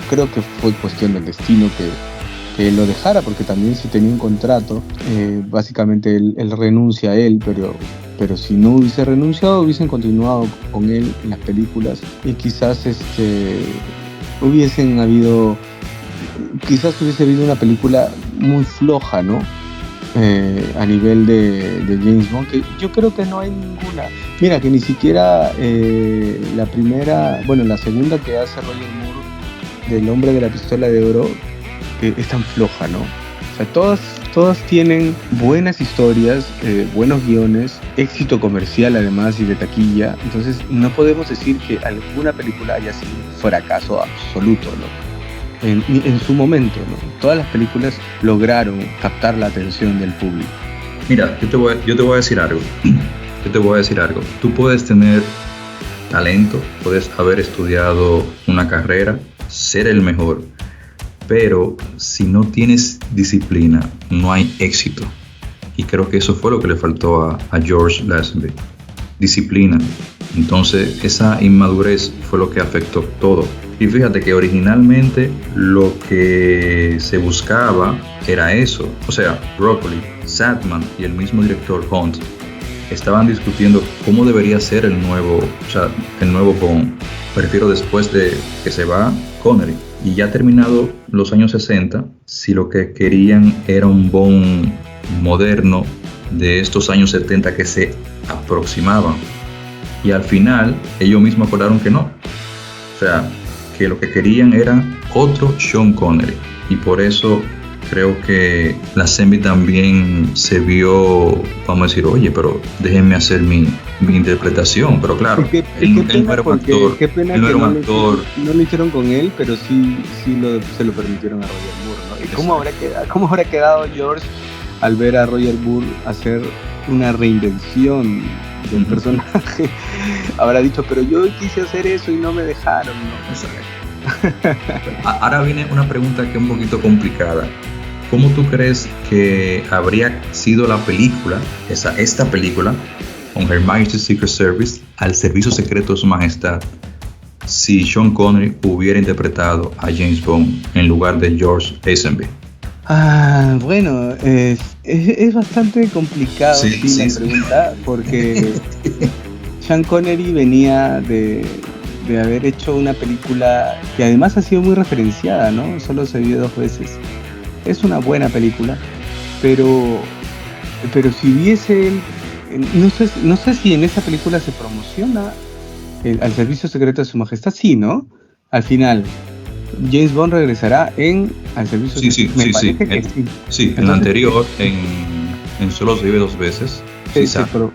creo que fue cuestión del destino que él lo dejara, porque también si tenía un contrato, básicamente él renuncia a él, pero si no hubiese renunciado, hubiesen continuado con él en las películas y quizás hubiese habido una película muy floja, ¿no? A nivel de James Bond, que yo creo que no hay ninguna. Mira, que ni siquiera la segunda que hace Roger Moore del Hombre de la Pistola de Oro es tan floja, ¿no? O sea, todas tienen buenas historias, buenos guiones, éxito comercial además y de taquilla. Entonces no podemos decir que alguna película haya sido un fracaso absoluto, ¿no? En su momento, ¿no? Todas las películas lograron captar la atención del público. Mira, yo te voy a decir algo. Tú puedes tener talento, puedes haber estudiado una carrera, ser el mejor, pero si no tienes disciplina, no hay éxito. Y creo que eso fue lo que le faltó a George Lazenby. Disciplina. Entonces, esa inmadurez fue lo que afectó todo. Y fíjate que originalmente lo que se buscaba era eso. O sea, Broccoli, Sadman y el mismo director Hunt estaban discutiendo cómo debería ser el nuevo Bond. Prefiero después de que se va Connery. Y ya terminado los años 60, si lo que querían era un Bond moderno de estos años 70 que se aproximaban. Y al final ellos mismos acordaron que no. O sea, que lo que querían era otro Sean Connery. Y por eso creo que Lazenby también se vio, vamos a decir, oye, pero déjenme hacer mi interpretación. Pero claro, él no era un actor. Qué pena que no lo hicieron con él, pero sí se lo permitieron a Roger Moore, ¿no? ¿Y cómo habrá quedado George al ver a Roger Moore hacer una reinvención del personaje? Habrá dicho, pero yo quise hacer eso y no me dejaron, ¿no? Exacto. Ahora viene una pregunta que es un poquito complicada. ¿Cómo tú crees que habría sido la película, esta película, On Her Majesty's Secret Service, al servicio secreto de su majestad, si Sean Connery hubiera interpretado a James Bond en lugar de George Lazenby? Bueno, es bastante complicado, Sí, sí, la sí, sí. pregunta, porque Sean Connery venía de haber hecho una película que además ha sido muy referenciada, ¿no? Solo se vio 2 veces. Es una buena película, pero, pero si hubiese él, no sé si en esa película se promociona al servicio secreto de Su Majestad, sí, ¿no? Al final, James Bond regresará al servicio Sí, sí, secreto. Me sí, sí. parece que sí. Sí, en la Entonces, anterior, en Solo se vive dos veces, sí, se, se pro-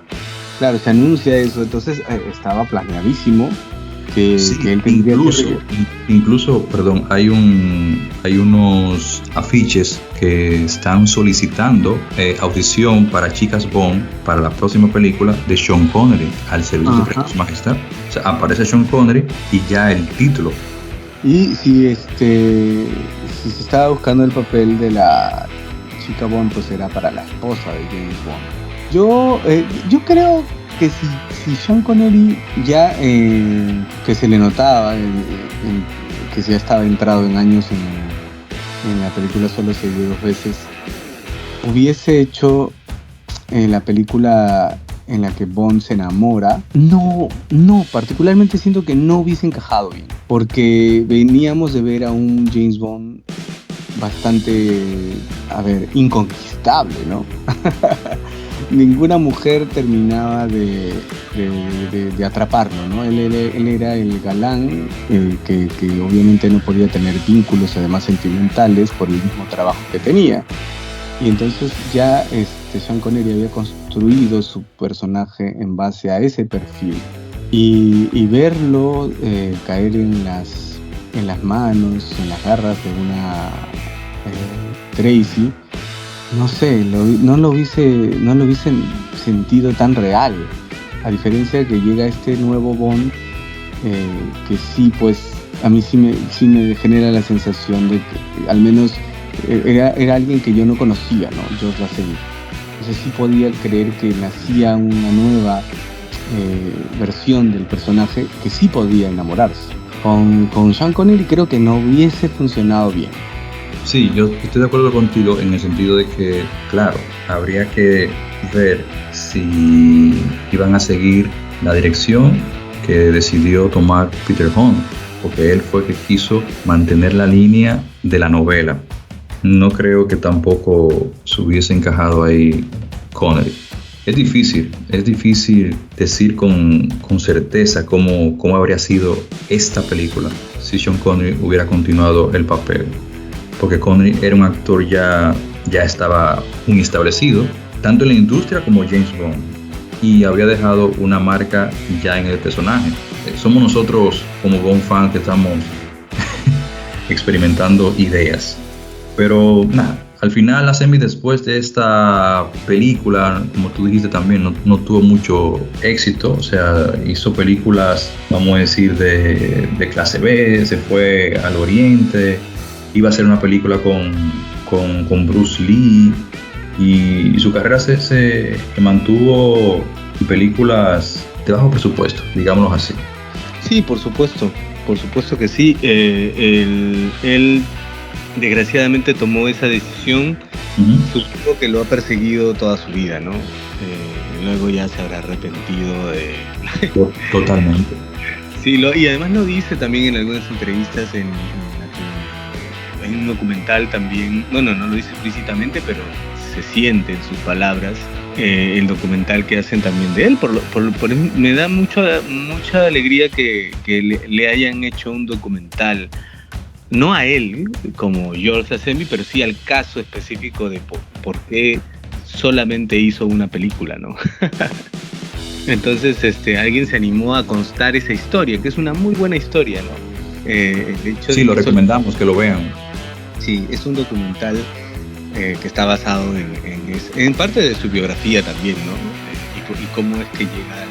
claro, se anuncia eso. Entonces, estaba planeadísimo que sí, él tendría que incluso, perdón, hay unos afiches que están solicitando audición para chicas Bond para la próxima película de Sean Connery, al servicio secreto de Ajá. Su Majestad. O sea, aparece Sean Connery y ya el título. Y si se estaba buscando el papel de la chica Bond, pues era para la esposa de James Bond. Yo creo que si Sean Connery ya, que se le notaba que ya estaba entrado en años en la película Solo se vio 2 veces, hubiese hecho la película en la que Bond se enamora, no, particularmente siento que no hubiese encajado bien, porque veníamos de ver a un James Bond bastante, a ver, inconquistable, ¿no? Ninguna mujer terminaba de atraparlo, ¿no? Él era el galán, que obviamente no podía tener vínculos además sentimentales por el mismo trabajo que tenía. Y entonces ya Sean Connery había construido su personaje en base a ese perfil. Y verlo caer en las manos, en las garras de una Tracy, no sé, no lo hubiese sentido tan real. A diferencia de que llega este nuevo Bond, que sí, pues a mí sí me genera la sensación de que al menos era alguien que yo no conocía, ¿no? George Lazenby. Entonces sí podía creer que nacía una nueva versión del personaje que sí podía enamorarse. Con Sean Connery creo que no hubiese funcionado bien. Sí, yo estoy de acuerdo contigo en el sentido de que, claro, habría que ver si iban a seguir la dirección que decidió tomar Peter Hunt, porque él fue que quiso mantener la línea de la novela. No creo que tampoco se hubiese encajado ahí Connery. Es difícil decir con certeza cómo habría sido esta película si Sean Connery hubiera continuado el papel, porque Connery era un actor ya estaba muy establecido, tanto en la industria como James Bond, y había dejado una marca ya en el personaje. Somos nosotros como Bond fans que estamos experimentando ideas. Pero nada, al final Lazenby después de esta película, como tú dijiste también, no tuvo mucho éxito. O sea, hizo películas, vamos a decir, de clase B, se fue al oriente, iba a hacer una película con Bruce Lee y su carrera se mantuvo en películas de bajo presupuesto, digámoslo así. Sí, por supuesto que sí. Él desgraciadamente tomó esa decisión. Supongo que lo ha perseguido toda su vida, ¿no? Luego ya se habrá arrepentido de... Totalmente. Sí, y además lo dice también en algunas entrevistas en un documental también. Bueno, no lo dice explícitamente, pero se siente en sus palabras. El documental que hacen también de él. Me da mucha alegría que le hayan hecho un documental. No a él como George Lazenby, pero sí al caso específico de por qué solamente hizo una película, ¿no? Entonces alguien se animó a contar esa historia, que es una muy buena historia, ¿no? De hecho, Sí, lo recomendamos que lo vean. Sí, es un documental que está basado en parte de su biografía también, ¿no? Y cómo es que llega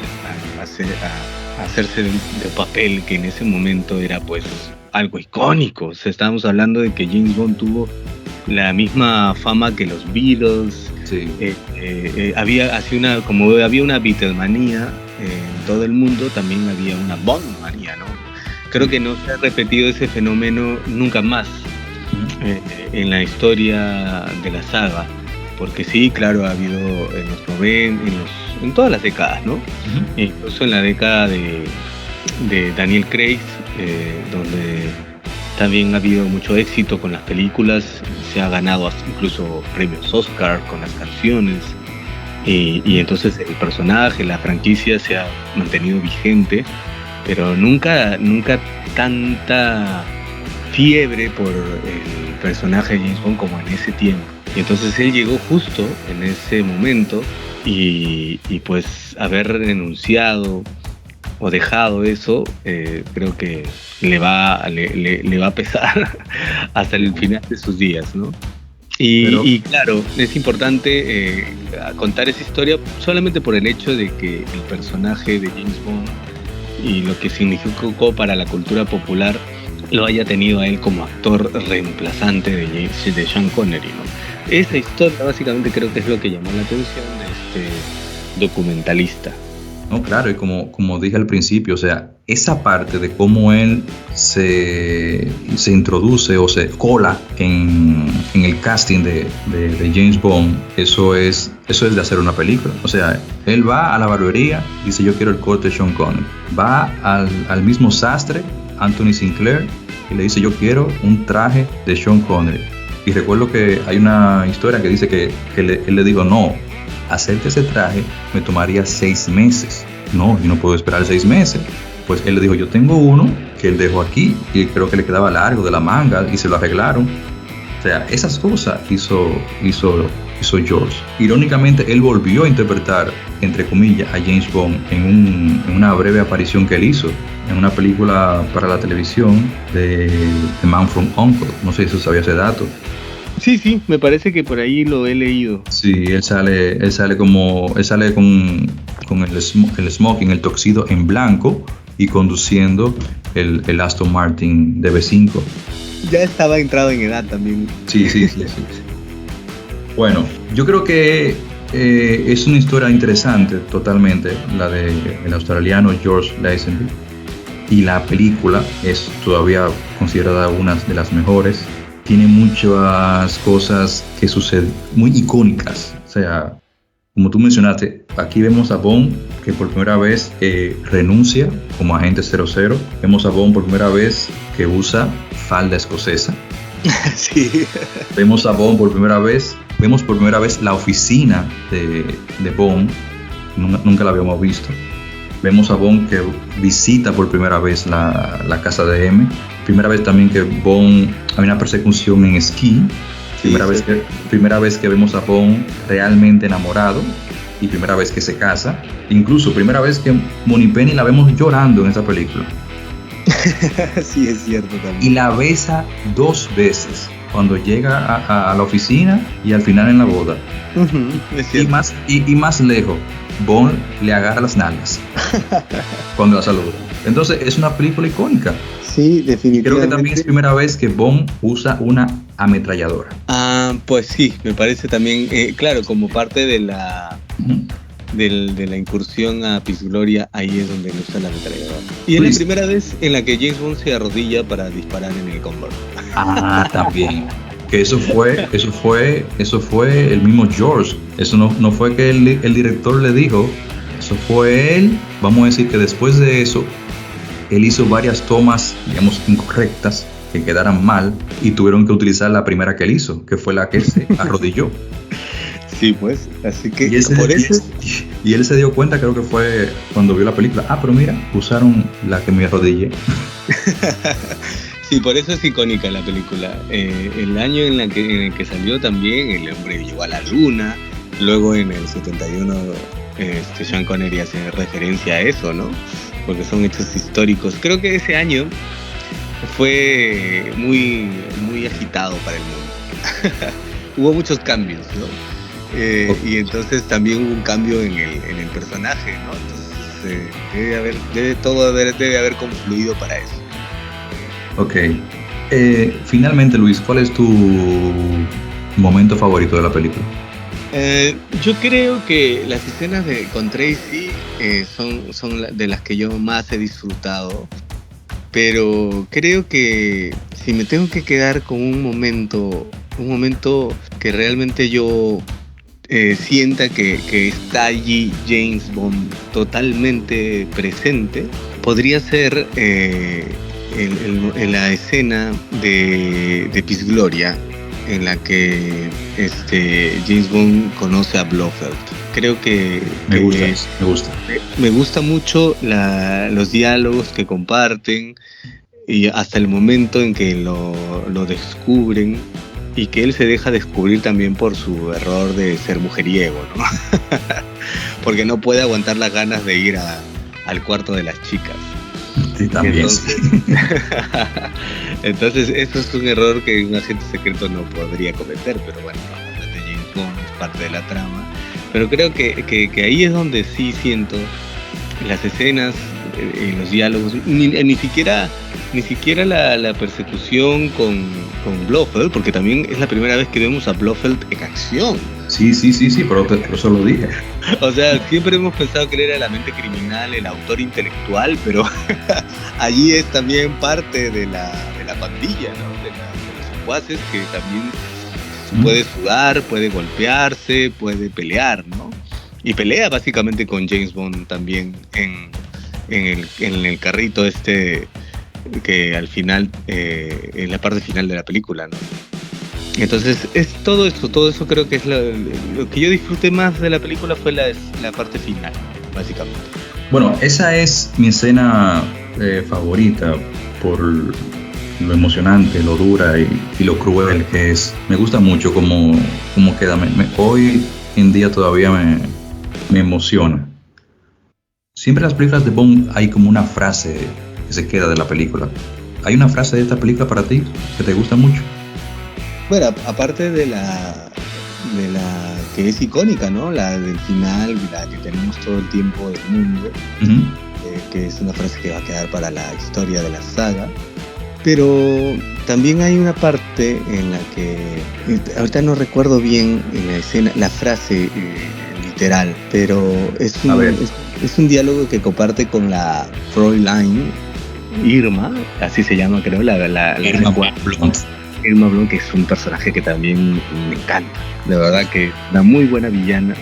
a hacerse de papel que en ese momento era pues algo icónico. O sea, estábamos hablando de que James Bond tuvo la misma fama que los Beatles. Sí. Como había una Beatlemanía en todo el mundo, también había una Bondmanía, ¿no? Creo que no se ha repetido ese fenómeno nunca más. en la historia de la saga. Porque sí, claro, ha habido en los 90, en todas las décadas, ¿no? Uh-huh. Incluso en la década de Daniel Craig, donde también ha habido mucho éxito con las películas, se ha ganado incluso premios Oscar con las canciones, y entonces el personaje, la franquicia se ha mantenido vigente, pero nunca tanta fiebre por el personaje de James Bond como en ese tiempo. Y entonces él llegó justo en ese momento y pues haber renunciado o dejado eso, creo que le va a pesar hasta el final de sus días, ¿no? Y claro, es importante contar esa historia solamente por el hecho de que el personaje de James Bond y lo que significó para la cultura popular lo haya tenido a él como actor reemplazante de Sean Connery, ¿no? Esa historia básicamente creo que es lo que llamó la atención de este documentalista. No, claro, y como dije al principio, o sea, esa parte de cómo él se introduce o se cola en el casting de James Bond, eso es de hacer una película. O sea, él va a la barbería, dice yo quiero el corte de Sean Connery. Va al mismo sastre, Anthony Sinclair, y le dice yo quiero un traje de Sean Connery. Y recuerdo que hay una historia que dice que él le dijo no, hacerte ese traje me tomaría 6 meses. No, yo no puedo esperar 6 meses. Pues él le dijo, yo tengo uno que él dejó aquí y creo que le quedaba largo de la manga y se lo arreglaron. O sea, esas cosas hizo George. Irónicamente, él volvió a interpretar, entre comillas, a James Bond en una breve aparición que él hizo en una película para la televisión de The Man from U.N.C.L.E. No sé si sabía ese dato. Sí, me parece que por ahí lo he leído. Sí, él sale con el smoking, el tuxedo en blanco y conduciendo el Aston Martin DB5. Ya estaba entrado en edad también. Sí. Bueno, yo creo que es una historia interesante totalmente, la del australiano George Lazenby, y la película es todavía considerada una de las mejores. Tiene muchas cosas que suceden muy icónicas. O sea, como tú mencionaste, aquí vemos a Bond que por primera vez renuncia como agente 00. Vemos a Bond por primera vez que usa falda escocesa. Sí. Vemos a Bond por primera vez. Vemos por primera vez la oficina de Bond. Nunca la habíamos visto. Vemos a Bond que visita por primera vez la casa de M. Primera vez también que Bond hay una persecución en esquí. Primera vez que vemos a Bond realmente enamorado y primera vez que se casa. Incluso primera vez que Moneypenny la vemos llorando en esa película. Sí, es cierto también. Y la besa 2 veces cuando llega a la oficina y al final en la boda. Uh-huh, es cierto. Y más lejos, Bond le agarra las nalgas cuando la saluda. Entonces es una película icónica. Sí, definitivamente. Creo que también es primera vez que Bond usa una ametralladora. Pues sí, me parece también, claro, como parte de la de la incursión a Pisgloria, ahí es donde usa la ametralladora. Y es la primera vez en la que James Bond se arrodilla para disparar en el Concord. También. Que eso fue el mismo George. Eso no fue que el director le dijo. Eso fue él. Vamos a decir que después de eso, él hizo varias tomas, digamos, incorrectas, que quedaran mal, y tuvieron que utilizar la primera que él hizo, que fue la que se arrodilló. Sí, pues, así que y él se dio cuenta, creo que fue cuando vio la película. Pero mira, usaron la que me arrodillé. Sí, por eso es icónica la película. El año en el que salió también, el hombre llegó a la luna. Luego en el 71, Sean Connery hace referencia a eso, ¿no? Porque son hechos históricos. Creo que ese año fue muy, muy agitado para el mundo. Hubo muchos cambios, ¿no? Y entonces también hubo un cambio en el personaje, ¿no? Entonces debe haber confluido para eso. Ok. Finalmente, Luis, ¿cuál es tu momento favorito de la película? Yo creo que las escenas con Tracy son de las que yo más he disfrutado, pero creo que si me tengo que quedar con un momento que realmente yo sienta que está allí James Bond totalmente presente, podría ser en la escena de Peace Gloria, en la que James Bond conoce a Blofeld. Creo que Me gusta. me gusta mucho los diálogos que comparten, y hasta el momento en que lo descubren, y que él se deja descubrir también por su error de ser mujeriego, ¿no? Porque no puede aguantar las ganas de ir al cuarto de las chicas. Sí, también. Entonces eso es un error que un agente secreto no podría cometer, pero bueno, de James Bond es parte de la trama. Pero creo que ahí es donde sí siento las escenas, los diálogos, ni siquiera la persecución con Blofeld, porque también es la primera vez que vemos a Blofeld en acción. Sí, por eso lo dije. O sea, siempre hemos pensado que él era la mente criminal, el autor intelectual, pero allí es también parte de la pandilla, ¿no? De los secuaces, que también puede sudar, puede golpearse, puede pelear, ¿no? Y pelea básicamente con James Bond también en el carrito que al final, en la parte final de la película, ¿no? Entonces es todo eso creo que es lo que yo disfruté más de la película, fue la parte final, básicamente. Bueno, esa es mi escena favorita por lo emocionante, lo dura y lo cruel que es. Me gusta mucho cómo queda. Hoy en día todavía me emociona. Siempre en las películas de Bond hay como una frase que se queda de la película. ¿Hay una frase de esta película para ti que te gusta mucho? Bueno, aparte de la que es icónica, ¿no? La del final, la que tenemos todo el tiempo del mundo, que es una frase que va a quedar para la historia de la saga. Pero también hay una parte en la que, ahorita no recuerdo bien en la escena, la frase literal, pero es un diálogo que comparte con la Fräulein Irma, así se llama, creo, la Irma Blond. Irma Blond, que es un personaje que también me encanta, de verdad que una muy buena villana.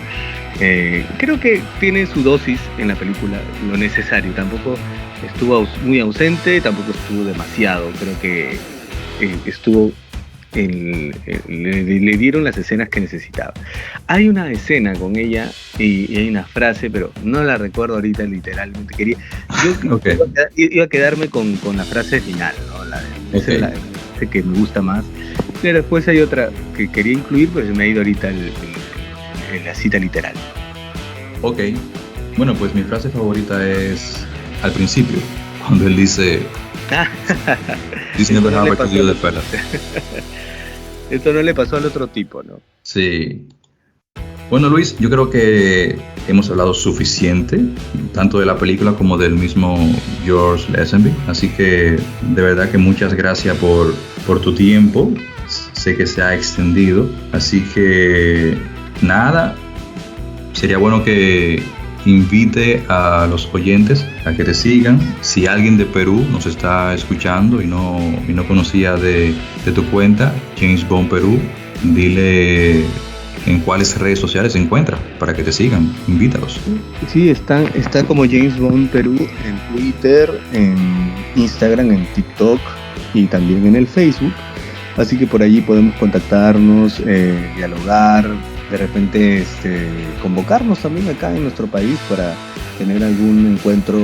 Creo que tiene su dosis en la película, lo necesario, tampoco estuvo muy ausente, tampoco estuvo demasiado, creo que estuvo le dieron las escenas que necesitaba. Hay una escena con ella y hay una frase, pero no la recuerdo ahorita literalmente. Yo iba a quedarme con la frase final, ¿no? Esa es la que me gusta más. Pero después hay otra que quería incluir, pero se me ha ido ahorita la cita literal. Ok. Bueno, pues mi frase favorita es al principio, cuando él dice This never happened to the other fella. Esto no le pasó al otro tipo, ¿no? Sí. Bueno, Luis, yo creo que hemos hablado suficiente, tanto de la película como del mismo George Lazenby. Así que de verdad que muchas gracias por tu tiempo. Sé que se ha extendido. Así que nada, sería bueno que invite a los oyentes a que te sigan. Si alguien de Perú nos está escuchando y no conocía de tu cuenta, James Bond Perú, dile en cuáles redes sociales se encuentra para que te sigan. Invítalos. Sí, está como James Bond Perú en Twitter, en Instagram, en TikTok y también en el Facebook. Así que por allí podemos contactarnos, dialogar, de repente convocarnos también acá en nuestro país para tener algún encuentro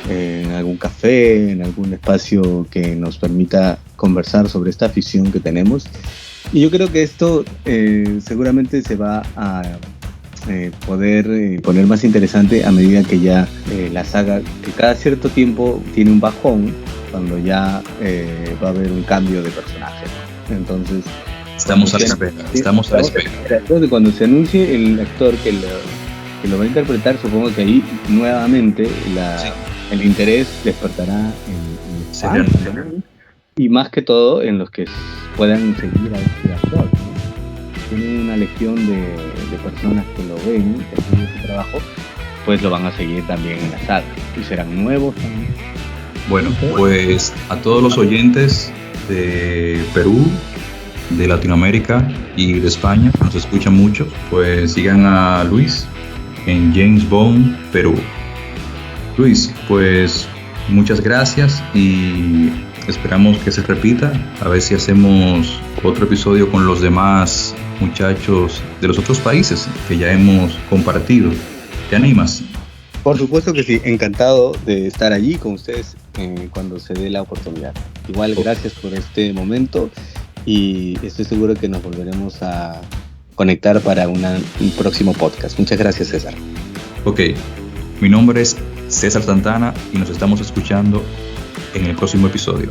en algún café, en algún espacio que nos permita conversar sobre esta afición que tenemos. Y yo creo que esto seguramente se va a poder poner más interesante a medida que ya la saga, que cada cierto tiempo tiene un bajón, cuando ya va a haber un cambio de personaje, ¿no? Entonces estamos a la espera. Entonces cuando se anuncie el actor que lo va a interpretar, supongo que ahí nuevamente el interés despertará en fans, ¿no? Y más que todo en los que puedan seguir a este actor, ¿no? Tienen una legión de personas que lo ven, que siguen su trabajo, pues lo van a seguir también en la saga y serán nuevos también. Bueno, pues a todos los oyentes de Perú, de Latinoamérica y de España, que nos escuchan mucho, pues sigan a Luis en James Bond Perú. Luis, pues muchas gracias y esperamos que se repita, a ver si hacemos otro episodio con los demás muchachos de los otros países que ya hemos compartido. ¿Te animas? Por supuesto que sí, encantado de estar allí con ustedes cuando se dé la oportunidad. Igual, gracias por este momento y estoy seguro que nos volveremos a conectar para un próximo podcast. Muchas gracias, César. Ok, mi nombre es César Santana y nos estamos escuchando en el próximo episodio.